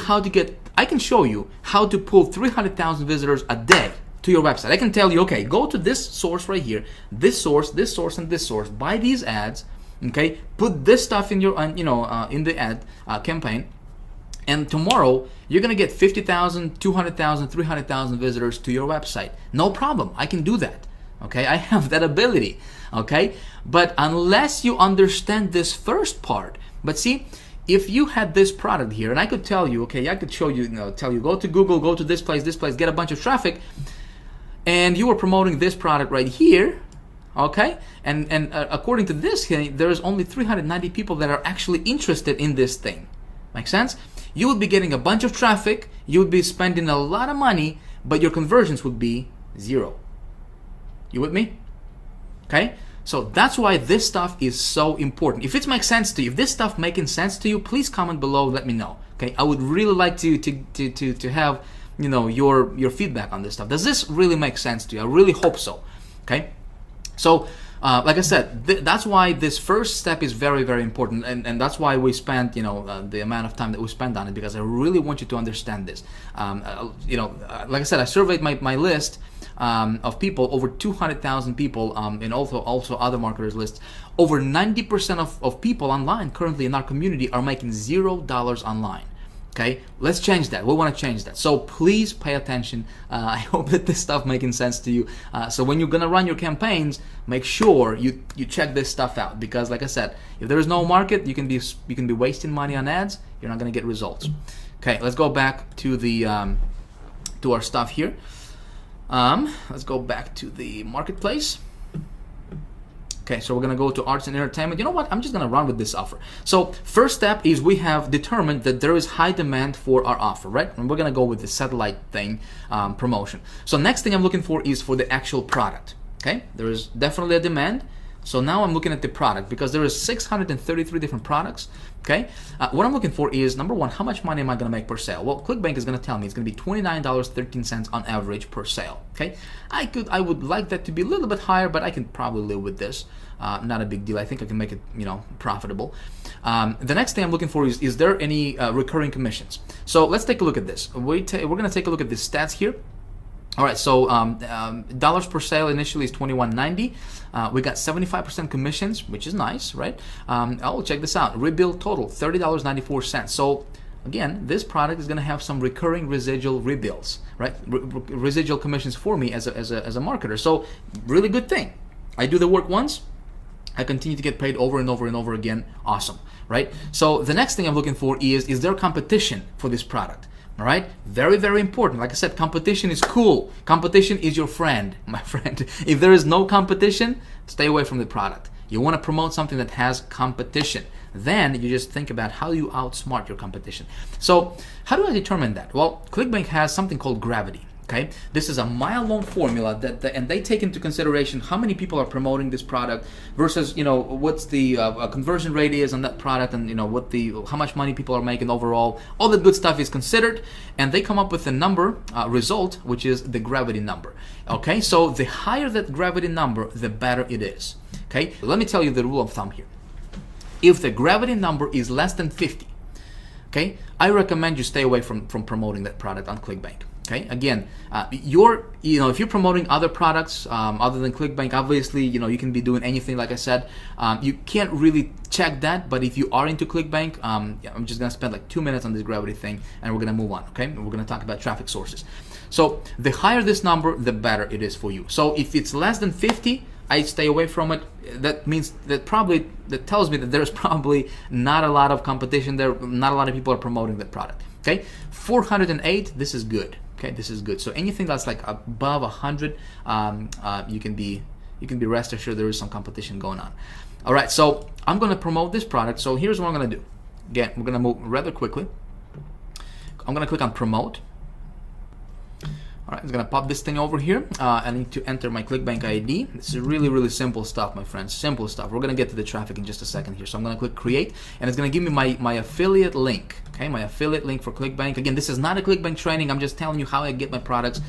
[SPEAKER 1] how to pull 300,000 visitors a day to your website. I can tell you, okay, go to this source right here, this source, and this source, buy these ads, okay, put this stuff in your, in the ad campaign. And tomorrow, you're going to get 50,000, 200,000, 300,000 visitors to your website. No problem. I can do that. Okay, I have that ability. Okay, but unless you understand this first part, but see, if you had this product here, and I could tell you, okay, I could show you, tell you, go to Google, go to this place, get a bunch of traffic, and you were promoting this product right here, okay, and according to this, there's only 390 people that are actually interested in this thing. Make sense? You would be getting a bunch of traffic, you would be spending a lot of money, but your conversions would be 0. You with me? Okay? So that's why this stuff is so important. If it makes sense to you, if this stuff making sense to you, please comment below, let me know. Okay? I would really like to have, your feedback on this stuff. Does this really make sense to you? I really hope so. Okay? So like I said, that's why this first step is very, very important, and that's why we spent, the amount of time that we spent on it, because I really want you to understand this. Like I said, I surveyed my list of people, over 200,000 people, and also other marketers lists. Over 90% of people online currently in our community are making $0 online. Okay, let's change that. We want to change that. So please pay attention. I hope that this stuff making sense to you. So when you're gonna run your campaigns, make sure you check this stuff out, because like I said, if there is no market, you can be wasting money on ads. You're not gonna get results. Okay, let's go back to the to our stuff here. Let's go back to the marketplace. Okay, so we're gonna go to arts and entertainment. You know what? I'm just gonna run with this offer. So first step is we have determined that there is high demand for our offer, right? And we're gonna go with the satellite thing, promotion. So next thing I'm looking for is for the actual product. Okay, there is definitely a demand. So now I'm looking at the product because there is 633 different products. Okay, what I'm looking for is, number one, how much money am I going to make per sale? Well, Clickbank is going to tell me it's going to be $29.13 on average per sale. Okay, I would like that to be a little bit higher, but I can probably live with this. Not a big deal. I think I can make it, profitable. The next thing I'm looking for is there any recurring commissions? So let's take a look at this. We're going to take a look at the stats here. All right, so dollars per sale initially is $21.90. We got 75% commissions, which is nice, right? Oh, check this out. Rebill total, $30.94. So again, this product is going to have some recurring residual rebills, right? Residual commissions for me as a marketer. So really good thing. I do the work once, I continue to get paid over and over and over again. Awesome, right? So the next thing I'm looking for is there competition for this product? All right, very, very important. Like I said, competition is cool. Competition is your friend, my friend. If there is no competition, stay away from the product. You want to promote something that has competition. Then you just think about how you outsmart your competition. So how do I determine that? Well, Clickbank has something called gravity. Okay, this is a mile-long formula and they take into consideration how many people are promoting this product versus what's the conversion rate is on that product, and how much money people are making overall. All the good stuff is considered, and they come up with a number result, which is the gravity number. Okay, so the higher that gravity number, the better it is. Okay, let me tell you the rule of thumb here. If the gravity number is less than 50, okay, I recommend you stay away from promoting that product on Clickbank. Okay, again, if you're promoting other products other than Clickbank, obviously, you can be doing anything. Like I said, you can't really check that. But if you are into Clickbank, I'm just gonna spend like 2 minutes on this gravity thing, and we're gonna move on. Okay, and we're gonna talk about traffic sources. So the higher this number, the better it is for you. So if it's less than 50, I stay away from it. That means that tells me that there's probably not a lot of competition there. Not a lot of people are promoting that product. Okay, 408. This is good. Okay, this is good. So anything that's like above 100, you can be rest assured there is some competition going on. All right, so I'm going to promote this product. So here's what I'm going to do. Again, we're going to move rather quickly. I'm going to click on promote. All right, I'm going to pop this thing over here. I need to enter my Clickbank ID. This is really, really simple stuff, my friends. Simple stuff. We're going to get to the traffic in just a second here. So I'm going to click create, and it's going to give me my affiliate link. Okay, my affiliate link for Clickbank. Again, this is not a Clickbank training. I'm just telling you how I get my products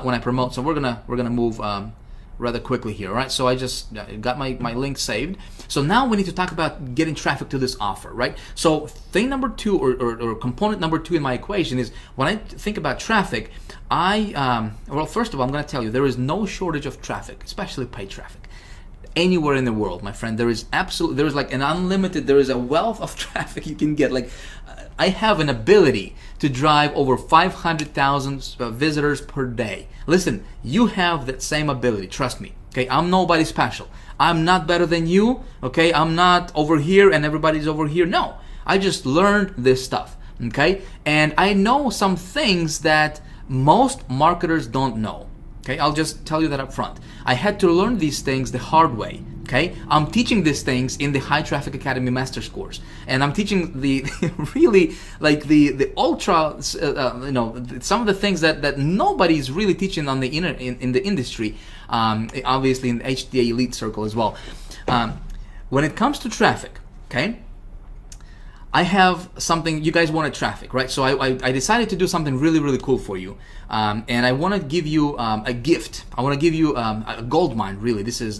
[SPEAKER 1] when I promote. So we're gonna move rather quickly here. All right, so I just got my link saved. So now we need to talk about getting traffic to this offer, right? So thing number two, or component number two in my equation is, when I think about traffic, well, first of all, I'm going to tell you there is no shortage of traffic, especially paid traffic. Anywhere in the world, my friend, there is like an unlimited, there is a wealth of traffic you can get. Like, I have an ability to drive over 500,000 visitors per day. Listen, you have that same ability, trust me. Okay, I'm nobody special. I'm not better than you. Okay, I'm not over here and everybody's over here. No, I just learned this stuff. Okay, and I know some things that most marketers don't know. Okay, I'll just tell you that up front. I had to learn these things the hard way. Okay, I'm teaching these things in the High Traffic Academy Master's course, and I'm teaching the really like the ultra, some of the things that nobody's really teaching on the in the industry. Obviously in the HTA Elite Circle as well. When it comes to traffic, okay, I have something. You guys wanted traffic, right? So I decided to do something really, really cool for you, and I want to give you a gift. I want to give you a gold mine. Really, this is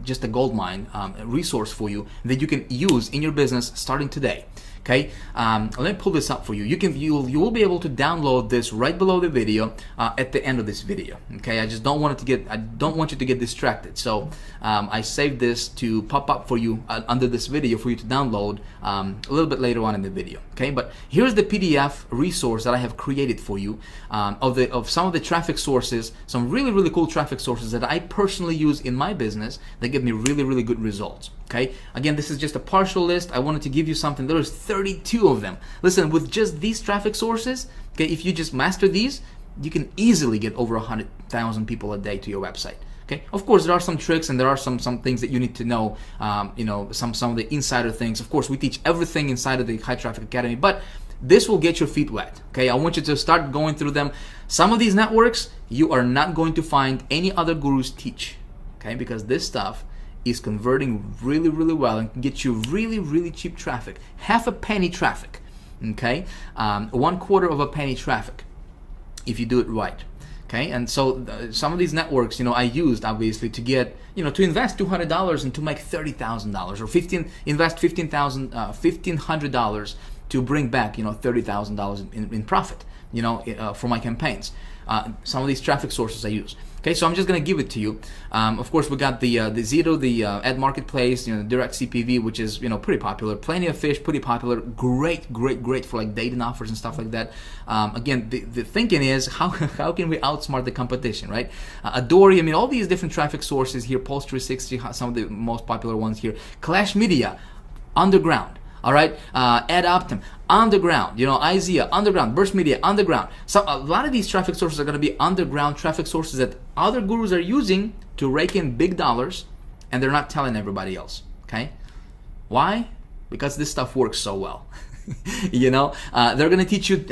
[SPEAKER 1] just a gold mine resource for you that you can use in your business starting today. Okay, let me pull this up for you. You will be able to download this right below the video at the end of this video. Okay, I don't want you to get distracted. So I saved this to pop up for you under this video for you to download a little bit later on in the video. Okay, but here's the PDF resource that I have created for you of some of the traffic sources, some really, really cool traffic sources that I personally use in my business that give me really, really good results. Okay, again, this is just a partial list. I wanted to give you something. There is 32 of them. Listen, with just these traffic sources, okay, if you just master these, you can easily get over 100,000 people a day to your website. Okay, of course there are some tricks and there are some things that you need to know. Some of the insider things. Of course, we teach everything inside of the High Traffic Academy, but this will get your feet wet. Okay, I want you to start going through them. Some of these networks you are not going to find any other gurus teach. Okay, because this stuff is converting really, really well and can get you really, really cheap traffic. Half a penny traffic, okay? 1/4 of a penny traffic if you do it right. Okay, and so some of these networks, I used obviously to get, to invest $200 and to make $30,000, or invest $1,500 to bring back, $30,000 in profit, for my campaigns. Some of these traffic sources I use. Okay, so I'm just gonna give it to you. Of course, we got the Zito, the ad marketplace, direct CPV, which is pretty popular. Plenty of Fish, pretty popular. Great for like dating offers and stuff like that. Again, the thinking is how can we outsmart the competition, right? Adori, all these different traffic sources here. Post 360, some of the most popular ones here. Clash Media, underground. All right, Ad Optim, underground, IZEA, underground, Burst Media, underground. So a lot of these traffic sources are going to be underground traffic sources that other gurus are using to rake in big dollars, and they're not telling everybody else. Okay, why? Because this stuff works so well. They're going to teach you.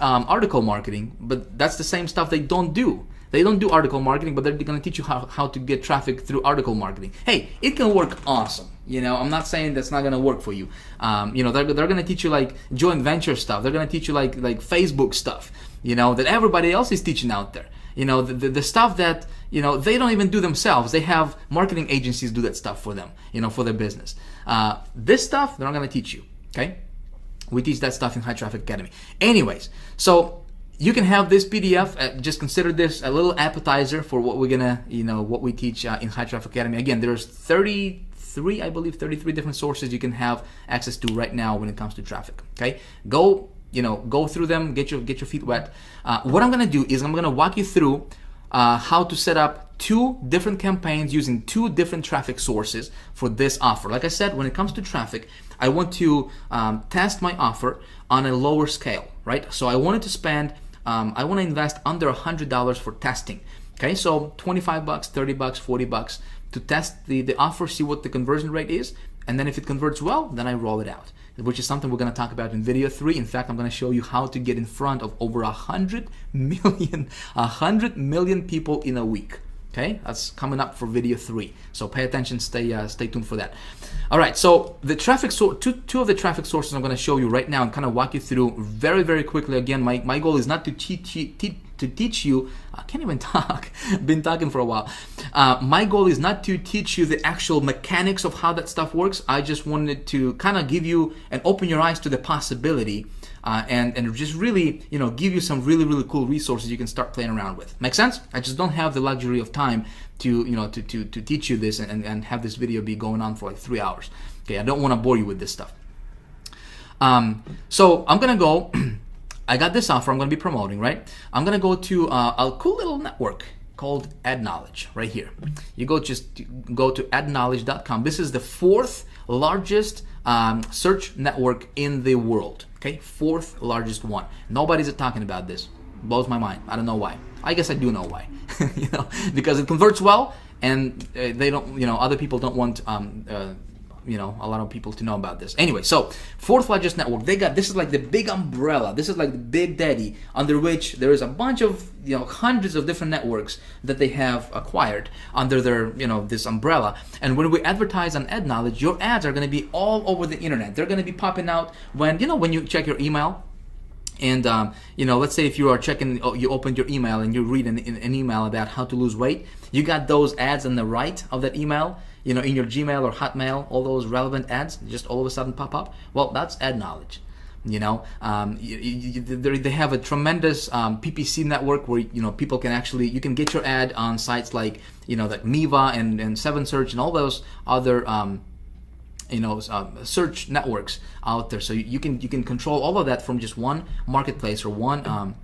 [SPEAKER 1] Article marketing, but that's the same stuff they don't do. They don't do article marketing, but they're going to teach you how to get traffic through article marketing. Hey, it can work awesome. I'm not saying that's not going to work for you. They're going to teach you like joint venture stuff. They're going to teach you like Facebook stuff, that everybody else is teaching out there. The stuff that, they don't even do themselves. They have marketing agencies do that stuff for them, for their business. This stuff, they're not going to teach you, okay? We teach that stuff in High Traffic Academy. Anyways, so you can have this PDF. Just consider this a little appetizer for what we're gonna, what we teach in High Traffic Academy. Again, there's 33 different sources you can have access to right now when it comes to traffic. Okay, go through them, get your feet wet. What I'm gonna do is I'm gonna walk you through how to set up 2 different campaigns using 2 different traffic sources for this offer. Like I said, when it comes to traffic, I want to test my offer on a lower scale, right? So I wanted to spend, I want to invest under $100 for testing. Okay, so $25, $30, $40 to test the offer, see what the conversion rate is, and then if it converts well, then I roll it out, which is something we're going to talk about in video 3. In fact, I'm going to show you how to get in front of over 100 million people in a week. Okay, that's coming up for video 3. So pay attention, stay tuned for that. All right, so the traffic two of the traffic sources I'm going to show you right now and kind of walk you through very, very quickly. Again, my goal is not to teach you. I can't even talk. Been talking for a while. My goal is not to teach you the actual mechanics of how that stuff works. I just wanted to kind of give you and open your eyes to the possibility. And just really, give you some really, really cool resources you can start playing around with. Make sense? I just don't have the luxury of time to, to teach you this and have this video be going on for like 3 hours. Okay, I don't want to bore you with this stuff. So I'm gonna go. I got this offer I'm gonna be promoting, right? I'm gonna go to a cool little network called AdKnowledge right here. You go to adknowledge.com. This is the 4th largest search network in the world. Okay, 4th largest one. Nobody's talking about this. Blows my mind. I don't know why. I guess I do know why. Because it converts well, and they don't. Other people don't want a lot of people to know about this. Anyway, so 4th largest network. This is like the big umbrella. This is like the big daddy under which there is a bunch of hundreds of different networks that they have acquired under their this umbrella. And when we advertise on AdKnowledge, your ads are going to be all over the internet. They're going to be popping out when when you check your email. And let's say if you are checking, you opened your email and you read an email about how to lose weight. You got those ads on the right of that email. In your Gmail or Hotmail, all those relevant ads just all of a sudden pop up. Well, that's AdKnowledge. They have a tremendous PPC network where people can actually, you can get your ad on sites like like Miva and 7Search and all those other search networks out there. So you can control all of that from just one marketplace or one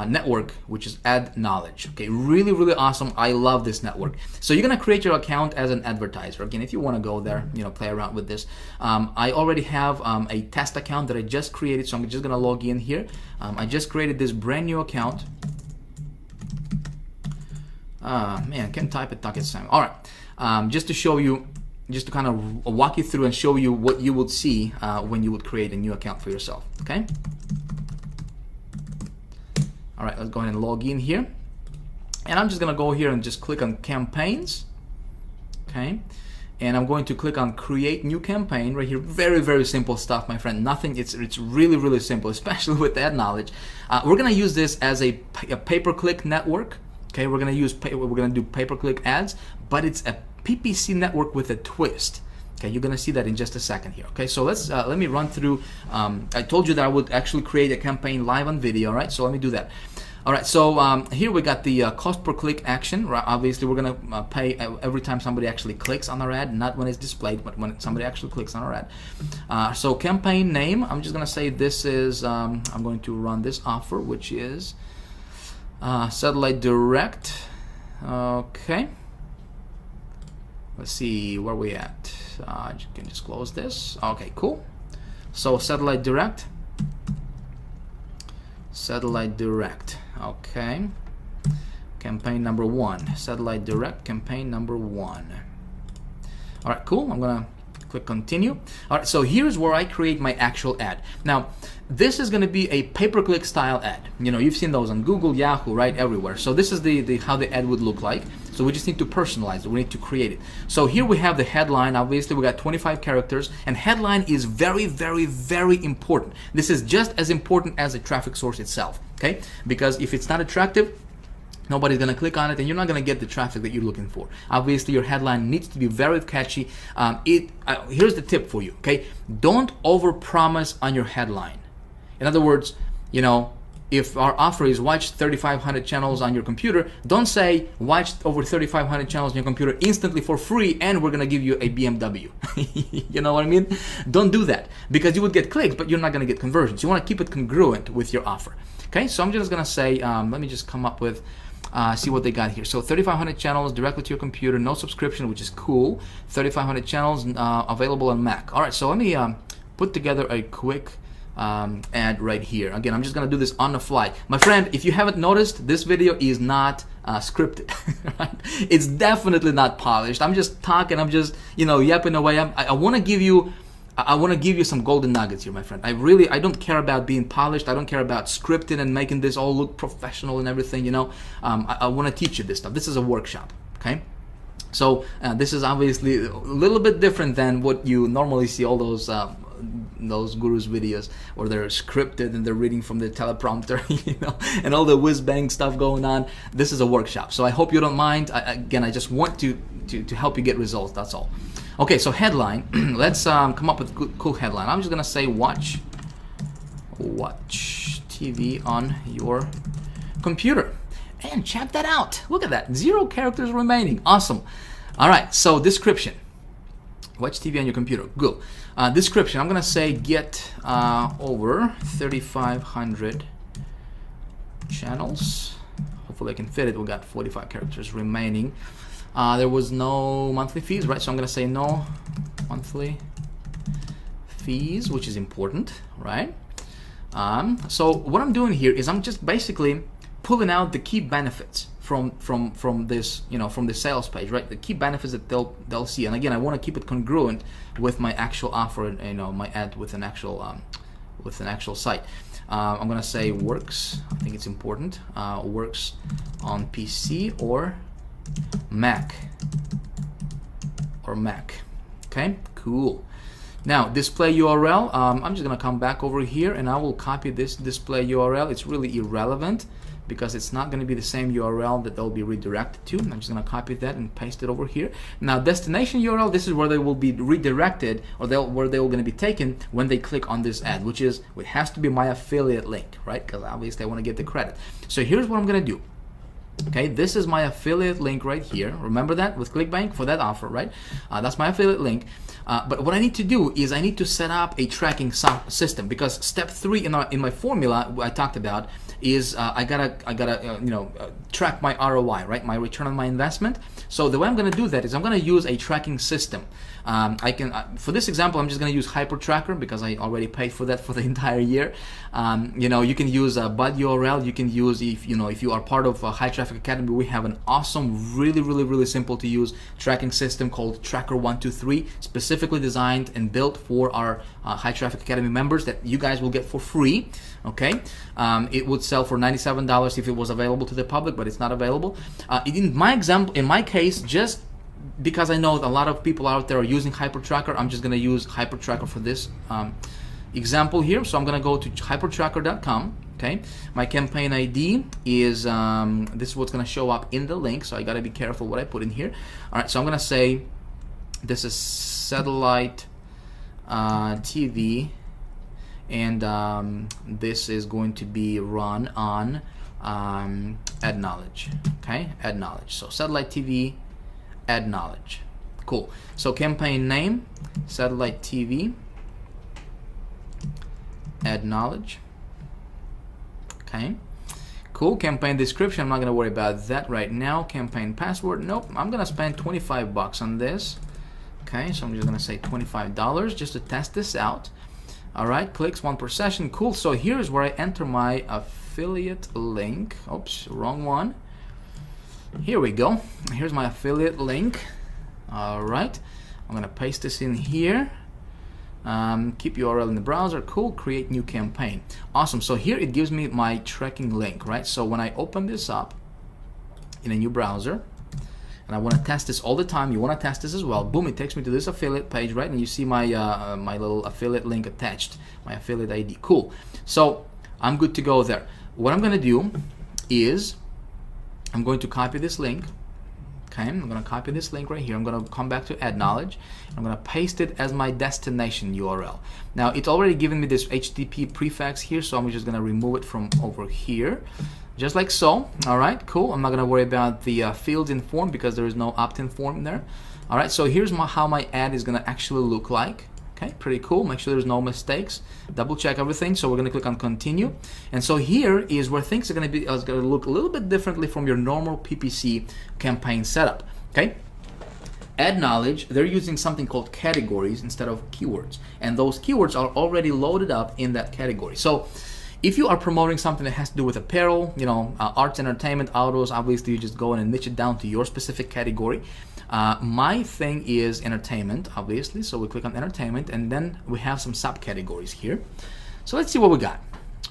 [SPEAKER 1] network, which is AdKnowledge. Okay, really, really awesome. I love this network. So you're gonna create your account as an advertiser. Again, if you want to go there, play around with this. I already have a test account that I just created, so I'm just gonna log in here. I just created this brand new account. Man, can't type it, talk it same. All right, just to show you, just to kind of walk you through and show you what you would see when you would create a new account for yourself. Okay. All right, let's go ahead and log in here. And I'm just gonna go here and just click on campaigns. okay? And I'm going to click on create new campaign right here. Very, very simple stuff, my friend. Nothing, it's really, really simple, especially with ad knowledge. We're gonna use this as a pay-per-click network, okay? We're gonna do pay-per-click ads, but it's a PPC network with a twist. Okay, you're gonna see that in just a second here. Okay, so let me run through. I told you that I would actually create a campaign live on video, right? So let me do that. All right, so here we got the cost per click action. Right? Obviously, we're gonna pay every time somebody actually clicks on our ad, not when it's displayed, but when somebody actually clicks on our ad. So campaign name, I'm just gonna say this is. I'm going to run this offer, which is Satellite Direct. Okay. Let's see where we at. You can just close this. Okay, cool. So Satellite Direct. Satellite Direct. Okay. Campaign number 1. Satellite Direct, campaign number 1. All right, cool. I'm gonna click continue. All right, so here's where I create my actual ad. Now, this is gonna be a pay-per-click style ad. You know, you've seen those on Google, Yahoo, right, everywhere. So this is the how the ad would look like. So we just need to personalize it. We need to create it. So here we have the headline. Obviously, we got 25 characters, and headline is very, very, very important. This is just as important as the traffic source itself, okay? Because if it's not attractive, nobody's gonna click on it, and you're not gonna get the traffic that you're looking for. Obviously, your headline needs to be very catchy. Here's the tip for you, okay? Don't overpromise on your headline. In other words, you know, if our offer is watch 3,500 channels on your computer, don't say watch over 3,500 channels on your computer instantly for free and we're gonna give you a BMW. You know what I mean? Don't do that, because you would get clicks, but you're not gonna get conversions. You wanna keep it congruent with your offer. Okay, so I'm just gonna say, let me just come up with, see what they got here. So 3,500 channels directly to your computer, no subscription, which is cool. 3,500 channels available on Mac. All right, so let me put together a quick ad right here. Again, I'm just gonna do this on the fly. My friend, if you haven't noticed, this video is not scripted. Right? It's definitely not polished. I'm just talking, I'm just, you know, yapping away. I want to give you some golden nuggets here, my friend. I don't care about being polished. I don't care about scripting and making this all look professional and everything, you know. I want to teach you this stuff. This is a workshop, okay? So this is obviously a little bit different than what you normally see all those gurus videos where they're scripted and they're reading from the teleprompter, you know, and all the whiz-bang stuff going on. This is a workshop, so I hope you don't mind. Again, I just want to help you get results, that's all. Okay, so headline. Let's come up with a cool headline. I'm just gonna say watch TV on your computer. And check that out. Look at that. 0 characters remaining. Awesome. All right, so description. Watch TV on your computer. Good. Description. I'm gonna say get over 3,500 channels. Hopefully I can fit it. We got 45 characters remaining. There was no monthly fees, right? So I'm gonna say no monthly fees, which is important, right? So what I'm doing here is I'm just basically pulling out the key benefits from this, you know, from the sales page, right? The key benefits that they'll see. And again, I want to keep it congruent with my actual offer, and, you know, my ad with an actual site. I'm gonna say works. I think it's important. Works on PC or Mac. Okay, cool. Now display URL. I'm just gonna come back over here and I will copy this display URL. It's really irrelevant because it's not going to be the same URL that they'll be redirected to. I'm just going to copy that and paste it over here. Now destination URL, this is where they will be redirected, or where they will going to be taken when they click on this ad, which has to be my affiliate link, right? Because obviously I want to get the credit. So here's what I'm going to do. Okay, this is my affiliate link right here. Remember that with Clickbank for that offer, right? That's my affiliate link. But what I need to do is I need to set up a tracking system, because step 3 in my formula I talked about is I gotta track my ROI, right? My return on my investment. So the way I'm gonna do that is I'm gonna use a tracking system. For this example, I'm just gonna use HyperTracker because I already paid for that for the entire year. You can use a bud URL. You can use, if you are part of High Traffic Academy, we have an awesome, really simple to use tracking system called Tracker123, specifically designed and built for our High Traffic Academy members that you guys will get for free. Okay, it would sell for $97 if it was available to the public, but it's not available. In my case, just because I know a lot of people out there are using HyperTracker, I'm just going to use HyperTracker for this example here. So I'm going to go to hypertracker.com. Okay, my campaign ID is this is what's going to show up in the link, so I got to be careful what I put in here. All right, so I'm going to say this is satellite TV, and this is going to be run on Ad Knowledge. Okay, Ad Knowledge. So satellite TV, Ad Knowledge. Cool. So campaign name, satellite TV, Ad Knowledge. Okay, cool. Campaign description, I'm not going to worry about that right now. Campaign password, nope. I'm going to spend 25 bucks on this. Okay, so I'm just going to say $25 just to test this out. All right, clicks 1 per session. Cool. So here's where I enter my affiliate link. Oops, wrong one. Here we go. Here's my affiliate link. All right, I'm going to paste this in here. Keep URL in the browser. Cool. Create new campaign. Awesome. So here it gives me my tracking link, right? So when I open this up in a new browser, and I want to test this all the time, you want to test this as well. Boom! It takes me to this affiliate page, right? And you see my my little affiliate link attached, my affiliate ID. Cool. So I'm good to go there. What I'm going to do is I'm going to copy this link. Okay, I'm going to copy this link right here. I'm going to come back to Ad Knowledge. I'm going to paste it as my destination URL. Now, it's already given me this HTTP prefix here, so I'm just going to remove it from over here, just like so. All right, cool. I'm not going to worry about the fields in form because there is no opt-in form there. All right, so here's how my ad is going to actually look like. Okay, pretty cool. Make sure there's no mistakes. Double check everything. So we're going to click on continue. And so here is where things are going to be going to look a little bit differently from your normal PPC campaign setup. Okay. Ad Knowledge, they're using something called categories instead of keywords. And those keywords are already loaded up in that category. So if you are promoting something that has to do with apparel, you know, arts, entertainment, autos, obviously you just go in and niche it down to your specific category. My thing is entertainment, obviously, so we click on entertainment, and then we have some subcategories here. So let's see what we got.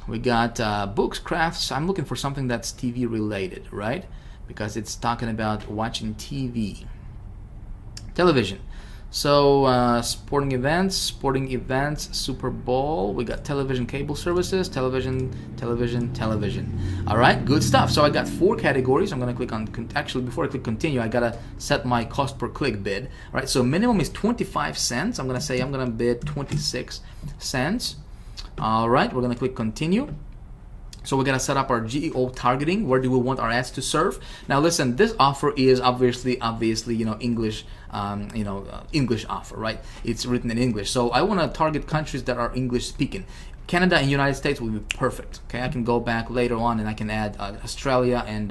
[SPEAKER 1] We got books, crafts. I'm looking for something that's TV related, right? Because it's talking about watching TV. Television. So sporting events, Super Bowl. We got television cable services, television. All right, good stuff. So I got 4 categories. I'm going to click on, actually before I click continue, I got to set my cost per click bid. All right, so minimum is 25 cents. I'm going to say I'm going to bid 26 cents. All right, we're going to click continue. So we're going to set up our GEO targeting. Where do we want our ads to serve? Now listen, this offer is obviously, you know, English, English offer, right? It's written in English. So I want to target countries that are English speaking. Canada and United States will be perfect. Okay, I can go back later on and I can add Australia and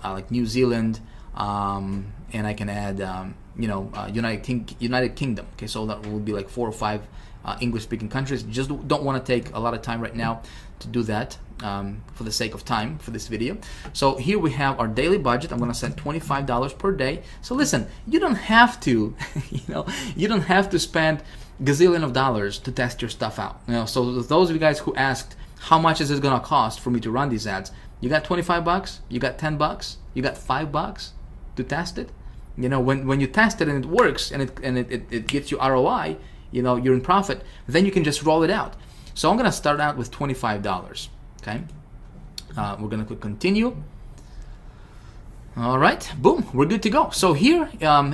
[SPEAKER 1] like New Zealand, and I can add, United Kingdom. Okay, so that will be like 4 or 5 English-speaking countries. Just don't want to take a lot of time right now to do that for the sake of time for this video. So here we have our daily budget. I'm going to set $25 per day. So listen, you don't have to, you don't have to spend gazillion of dollars to test your stuff out. So those of you guys who asked how much is it going to cost for me to run these ads, you got 25 bucks, you got 10 bucks, you got 5 bucks to test it. When you test it and it works and it gets you ROI, you're in profit, then you can just roll it out. So I'm gonna start out with $25. Okay, we're gonna click continue. All right, boom, we're good to go. So here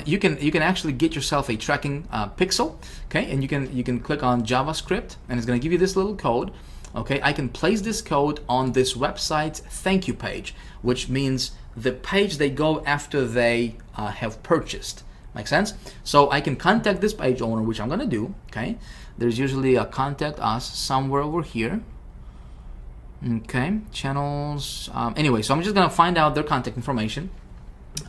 [SPEAKER 1] you can actually get yourself a tracking pixel. Okay, and you can click on JavaScript and it's gonna give you this little code. Okay, I can place this code on this website's thank you page, which means the page they go after they have purchased. Make sense? So I can contact this page owner, which I'm gonna do. Okay, there's usually a contact us somewhere over here. Okay, channels. Anyway, so I'm just gonna find out their contact information,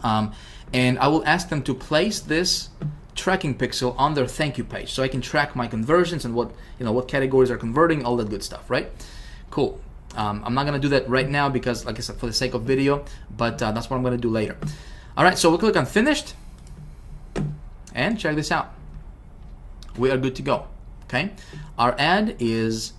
[SPEAKER 1] and I will ask them to place this tracking pixel on their thank you page, so I can track my conversions and what categories are converting, all that good stuff, right? Cool. I'm not gonna do that right now because, like I said, for the sake of video, but that's what I'm gonna do later. All right, so we'll click on finished. And check this out. We are good to go. Okay, our ad is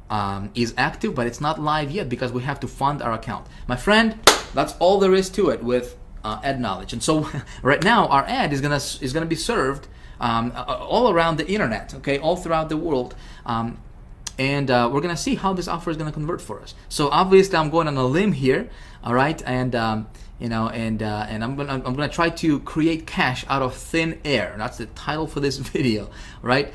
[SPEAKER 1] active, but it's not live yet because we have to fund our account. My friend, that's all there is to it with
[SPEAKER 2] ad knowledge. And so right now our ad is gonna be served all around the internet, okay, all throughout the world. And we're gonna see how this offer is gonna convert for us. So obviously I'm going on a limb here, all right, and you know, and I'm gonna try to create cash out of thin air. That's the title for this video, right?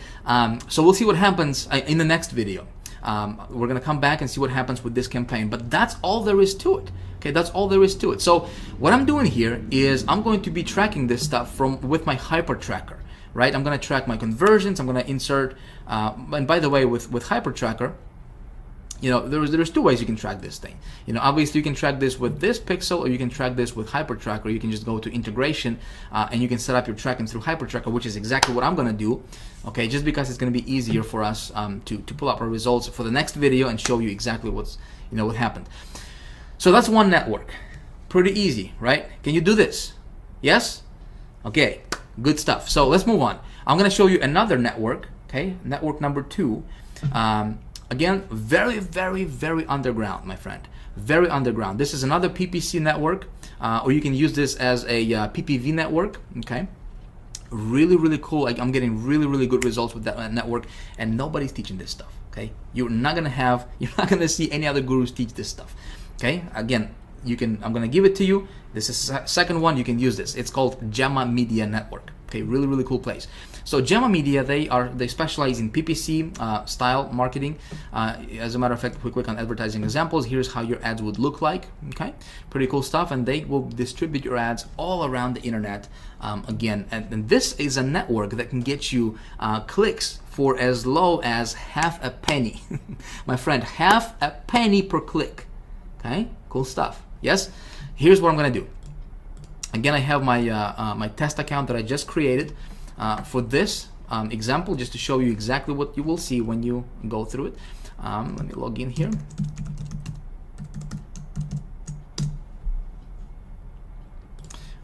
[SPEAKER 2] So we'll see what happens in the next video. We're gonna come back and see what happens with this campaign, but that's all there is to it. Okay, that's all there is to it. So what I'm doing here is I'm going to be tracking this stuff with my hyper tracker, right? I'm gonna track my conversions. I'm gonna insert, and by the way, with hyper tracker, you know, there's two ways you can track this thing. You know, obviously you can track this with this pixel, or you can track this with hyper tracker. You can just go to integration and you can set up your tracking through hyper tracker, which is exactly what I'm gonna do. Okay, just because it's gonna be easier for us to pull up our results for the next video and show you exactly what happened. So that's one network. Pretty easy, right? Can you do this? Yes? Okay, good stuff. So let's move on. I'm gonna show you another network, okay? Network number 2. Again, very, very, very underground, my friend. Very underground. This is another PPC network, or you can use this as a PPV network, okay? Really, really cool. Like, I'm getting really, really good results with that network, and nobody's teaching this stuff, okay? You're not gonna see any other gurus teach this stuff, okay? Again, I'm gonna give it to you. This is second one. You can use this. It's called Gemma Media Network. Okay, really, really cool place. So Gemma Media, they specialize in PPC style marketing. As a matter of fact, if we click on advertising examples, here's how your ads would look like. Okay, pretty cool stuff, and they will distribute your ads all around the internet. Again, and this is a network that can get you clicks for as low as half a penny. My friend, half a penny per click. Okay, cool stuff. Yes, here's what I'm gonna do. Again, I have my my test account that I just created for this example, just to show you exactly what you will see when you go through it. Let me log in here.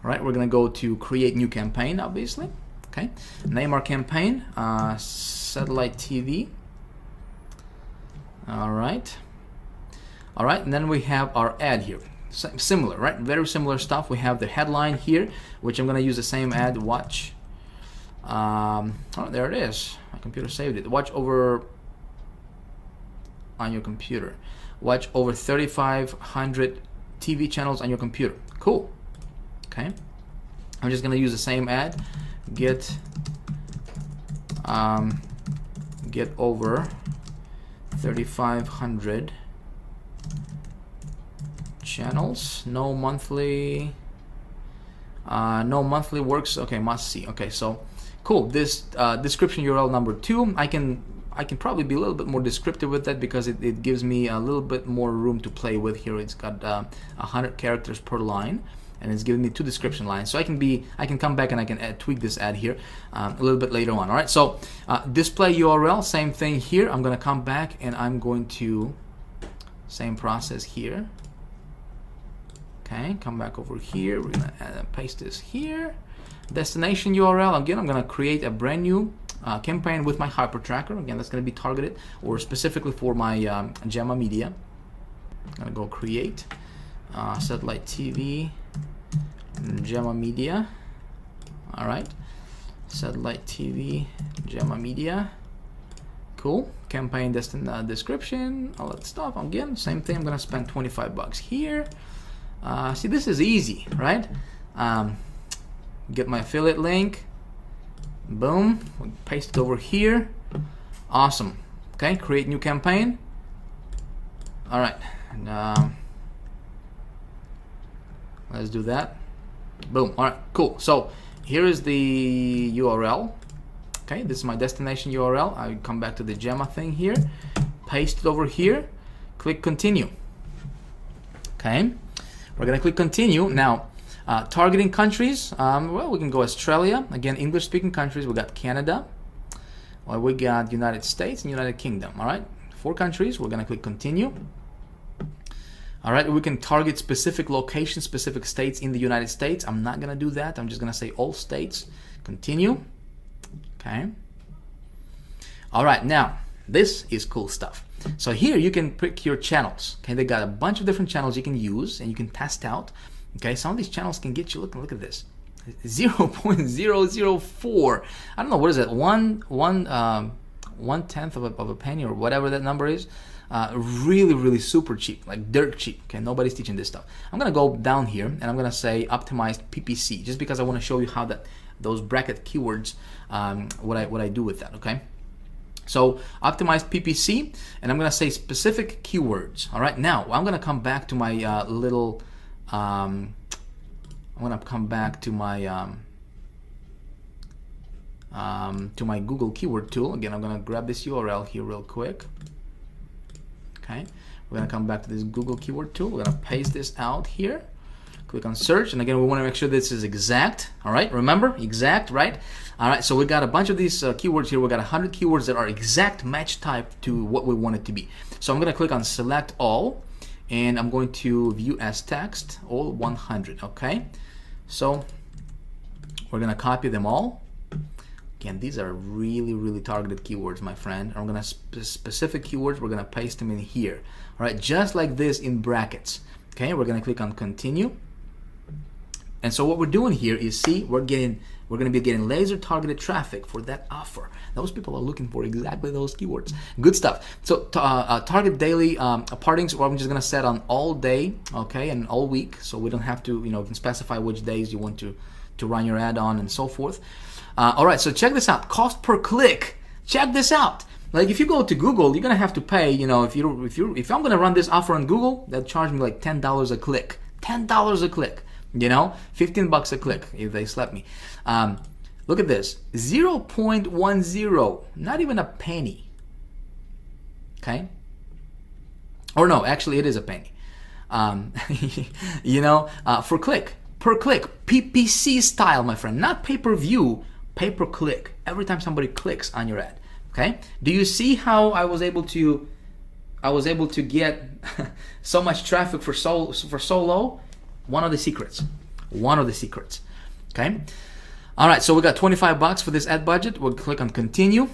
[SPEAKER 2] All right, we're gonna go to create new campaign, obviously. Okay, name our campaign satellite TV. All right, and then we have our ad here. Similar, right? Very similar stuff. We have the headline here, which I'm gonna use the same ad. Watch. Oh, there it is. My computer saved it. Watch over on your computer. Watch over 3,500 TV channels on your computer. Cool. Okay. I'm just gonna use the same ad. Get over 3,500 channels. No monthly works. Okay, must see. Okay, so cool. This description URL number 2, I can probably be a little bit more descriptive with that, because it gives me a little bit more room to play with here. It's got 100 characters per line, and it's giving me 2 description lines. So I can come back and I can tweak this ad here a little bit later on. All right, so display URL, same thing here. I'm gonna come back and I'm going to same process here. Okay, come back over here. We're gonna paste this here. Destination URL. Again, I'm gonna create a brand new campaign with my hyper tracker. Again, that's gonna be targeted or specifically for my Gemma Media. I'm gonna go create satellite TV Gemma Media. All right, satellite TV Gemma Media. Cool. Campaign description, all that stuff. Again, same thing. I'm gonna spend $25 here. See, this is easy, right? Get my affiliate link. Boom. Paste it over here. Awesome. Okay, create new campaign. All right. And, let's do that. Boom. All right, cool. So here is the URL. Okay, this is my destination URL. I come back to the Gemma thing here. Paste it over here. Click continue. Okay. We're gonna click continue. Now, targeting countries, well, we can go Australia. Again, English-speaking countries. We got Canada. Well, we got United States and United Kingdom. All right, 4 countries. We're gonna click continue. All right, we can target specific locations, specific states in the United States. I'm not gonna do that. I'm just gonna say all states. Continue. Okay. All right, now this is cool stuff. So here you can pick your channels. Okay, they got a bunch of different channels you can use and you can test out. Okay, some of these channels can get you. Look at this, 0.004. I don't know, what is it? One tenth of a penny or whatever that number is. Really super cheap, like dirt cheap. Okay, nobody's teaching this stuff. I'm gonna go down here and I'm gonna say optimized PPC, just because I want to show you how those bracket keywords, what I do with that. Okay, so optimized PPC, and I'm gonna say specific keywords. All right, now I'm gonna come back to my little. I'm gonna come back to my Google keyword tool. Again, I'm gonna grab this URL here real quick. Okay, we're gonna come back to this Google keyword tool. We're gonna paste this out here. Click on search, and again, we want to make sure this is exact. All right, remember, exact, right? All right, so we got a bunch of these keywords here. We got 100 keywords that are exact match type to what we want it to be. So I'm gonna click on select all, and I'm going to view as text all 100. Okay, so we're gonna copy them all. Again, these are really targeted keywords, my friend. I'm gonna specific keywords, we're gonna paste them in here. All right, just like this in brackets. Okay, we're gonna click on continue. And so what we're doing here is, see, we're gonna be getting laser targeted traffic for that offer. Those people are looking for exactly those keywords. Good stuff. So target daily partings, or I'm just gonna set on all day, okay, and all week, so we don't have to, you can specify which days you want to run your ad on and so forth. All right, so check this out. Cost per click. Check this out. Like if you go to Google, you're gonna have to pay. If I'm gonna run this offer on Google, they'll charge me like $10 a click. $10 a click. 15 bucks a click if they slap me. Look at this. 0.10. Not even a penny. Okay. Or no, actually, it is a penny. For click. Per click, PPC style, my friend, not pay-per-view, pay-per-click. Every time somebody clicks on your ad, okay? Do you see how I was able to get so much traffic for so low? One of the secrets, okay? All right, so we got 25 bucks for this ad budget. We'll click on continue.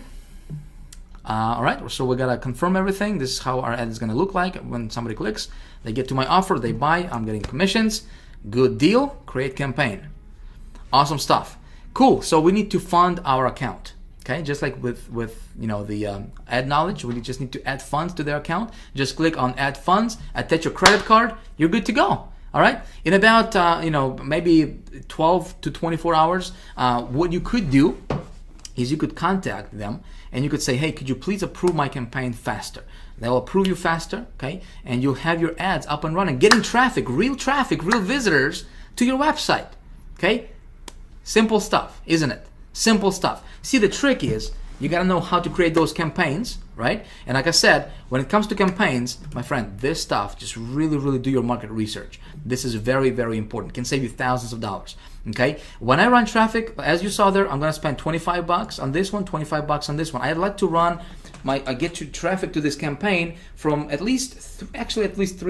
[SPEAKER 2] All right, so we gotta confirm everything. This is how our ad is gonna look like when somebody clicks. They get to my offer, they buy, I'm getting commissions. Good deal. Create campaign. Awesome stuff. Cool. So we need to fund our account. Okay, just like with the ad knowledge, we just need to add funds to their account. Just click on add funds, attach your credit card. You're good to go. All right. In about maybe 12 to 24 hours, what you could do is you could contact them and you could say, hey, could you please approve my campaign faster? They'll approve you faster, okay? And you'll have your ads up and running, getting traffic, real visitors to your website, okay? Simple stuff, isn't it? Simple stuff. See, the trick is you gotta know how to create those campaigns, right? And like I said, when it comes to campaigns, my friend, this stuff, just really do your market research. This is very important. It can save you thousands of dollars, okay? When I run traffic, as you saw there, I'm gonna spend 25 bucks on this one, 25 bucks on this one. I'd like to run I get you traffic to this campaign from at least 3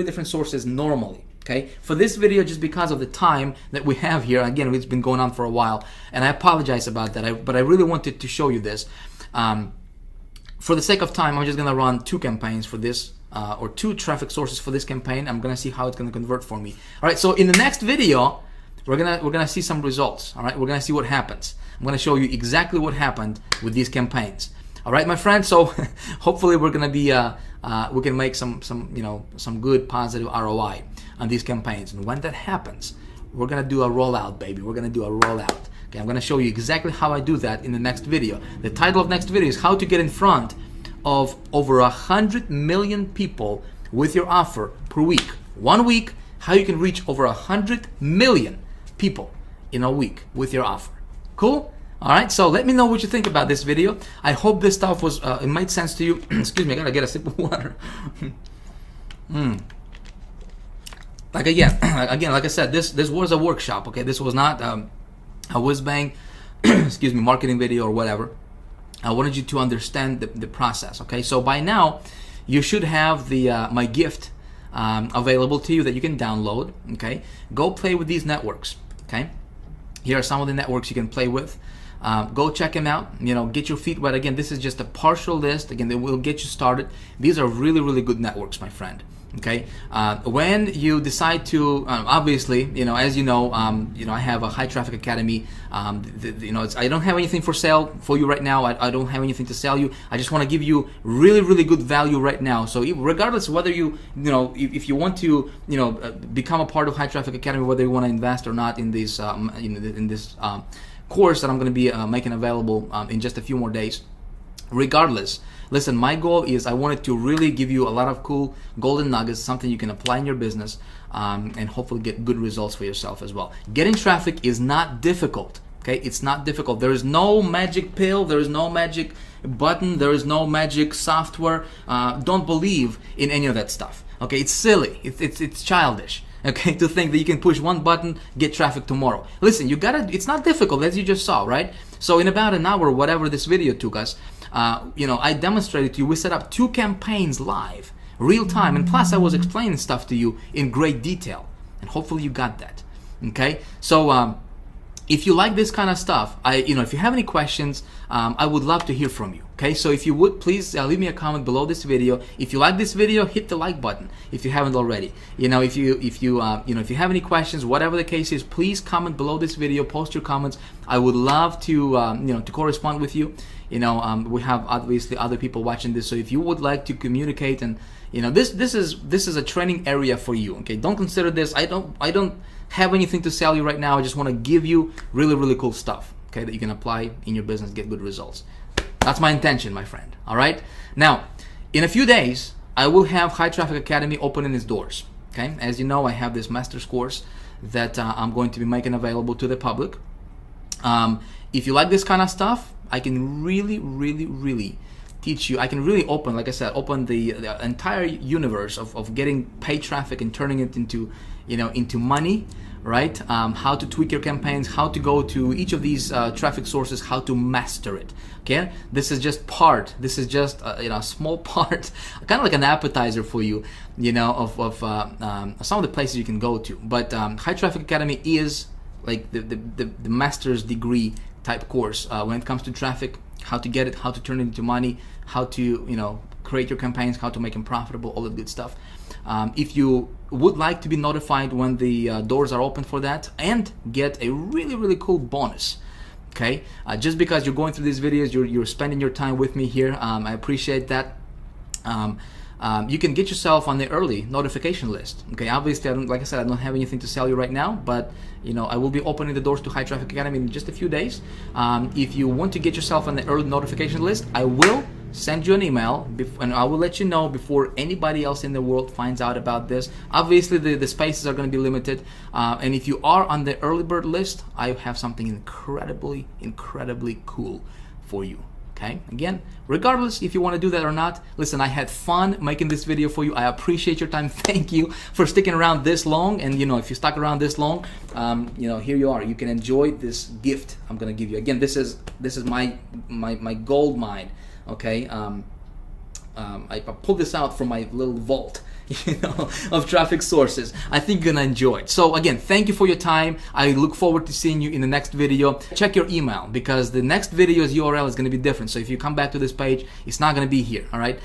[SPEAKER 2] different sources normally. Okay, for this video, just because of the time that we have here, again, it's been going on for a while, and I apologize about that, but I really wanted to show you this. For the sake of time, I'm just gonna run 2 campaigns for this, or 2 traffic sources for this campaign. I'm gonna see how it's gonna convert for me. All right, so in the next video, we're gonna see some results. All right, we're gonna see what happens. I'm gonna show you exactly what happened with these campaigns. All right, my friend. So hopefully we're gonna be we can make some good positive ROI on these campaigns. And when that happens, we're gonna do a rollout, baby. We're gonna do a rollout. Okay, I'm gonna show you exactly how I do that in the next video. The title of next video is how to get in front of over 100 million people with your offer per week. 1 week, how you can reach over 100 million people in a week with your offer. Cool? All right, so let me know what you think about this video. I hope this stuff was it made sense to you. Excuse me, I gotta get a sip of water. Like again, like I said, this was a workshop. Okay, this was not a whiz bang, excuse me, marketing video or whatever. I wanted you to understand the process. Okay, so by now you should have the my gift available to you that you can download. Okay, go play with these networks. Okay, here are some of the networks you can play with. Go check them out, get your feet wet. Again, this is just a partial list. Again, they will get you started. These are really good networks, my friend. Okay, when you decide to, obviously, as you know, I have a high traffic academy. I don't have anything for sale for you right now. I don't have anything to sell you. I just want to give you really, really good value right now. So regardless of whether if you want to, become a part of high traffic academy, whether you want to invest or not in this, in this course that I'm going to be making available in just a few more days. Regardless, listen, my goal is I wanted to really give you a lot of cool golden nuggets, something you can apply in your business, and hopefully get good results for yourself as well. Getting traffic is not difficult, okay? It's not difficult. There is no magic pill, there is no magic button, there is no magic software. Don't believe in any of that stuff, okay? It's silly, it's childish. Okay, to think that you can push one button, get traffic tomorrow. Listen, it's not difficult, as you just saw, right? So in about an hour, whatever this video took us, I demonstrated to you, we set up 2 campaigns live, real time, and plus I was explaining stuff to you in great detail, and hopefully you got that, okay? So if you like this kind of stuff, if you have any questions, I would love to hear from you, okay? So if you would, please leave me a comment below this video. If you like this video, hit the like button if you haven't already. If you have any questions, whatever the case is, please comment below this video, post your comments. I would love to, to correspond with you. We have obviously other people watching this, so if you would like to communicate, and this is a training area for you, okay? Don't consider this, I don't have anything to sell you right now. I just want to give you really, really cool stuff, okay, that you can apply in your business, get good results. That's my intention, my friend. All right, now in a few days I will have High Traffic Academy opening its doors, okay? As you know, I have this master's course that I'm going to be making available to the public. If you like this kind of stuff, I can really, really, really teach you. I can really open, like I said, open the entire universe of getting paid traffic and turning it into, into money, right? How to tweak your campaigns, how to go to each of these traffic sources, how to master it. Okay, this is just part. This is just a small part, kind of like an appetizer for you, of some of the places you can go to. But High Traffic Academy is like the master's degree type course when it comes to traffic, how to get it, how to turn it into money, how to create your campaigns, how to make them profitable, all that good stuff. If you would like to be notified when the doors are open for that and get a really, really cool bonus, okay, just because you're going through these videos, you're spending your time with me here, I appreciate that. You can get yourself on the early notification list. Okay, obviously, like I said, I don't have anything to sell you right now, but I will be opening the doors to High Traffic Academy in just a few days. If you want to get yourself on the early notification list, I will send you an email, and I will let you know before anybody else in the world finds out about this. Obviously, the spaces are going to be limited, and if you are on the early bird list, I have something incredibly, incredibly cool for you. Okay, again, regardless if you want to do that or not, listen, I had fun making this video for you. I appreciate your time. Thank you for sticking around this long. And if you stuck around this long, here you are. You can enjoy this gift I'm gonna give you. Again, this is my gold mine. Okay, I pulled this out from my little vault, of traffic sources. I think you're gonna enjoy it. So again, thank you for your time. I look forward to seeing you in the next video. Check your email, because the next video's URL is gonna be different. So if you come back to this page, it's not gonna be here, all right?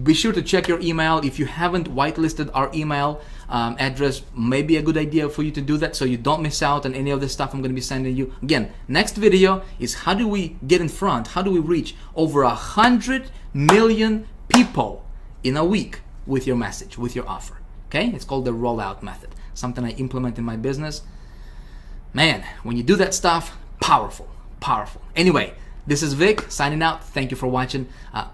[SPEAKER 2] Be sure to check your email. If you haven't whitelisted our email address, maybe a good idea for you to do that so you don't miss out on any of the stuff I'm gonna be sending you. Again, next video is how do we get in front, how do we reach over 100 million people in a week with your message, with your offer. Okay, it's called the rollout method, something I implement in my business. Man, when you do that stuff, powerful. Anyway, this is Vic signing out. Thank you for watching.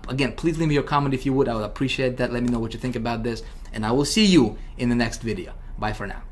[SPEAKER 2] Again, please leave me your comment if you would. I would appreciate that. Let me know what you think about this, and I will see you in the next video. Bye for now.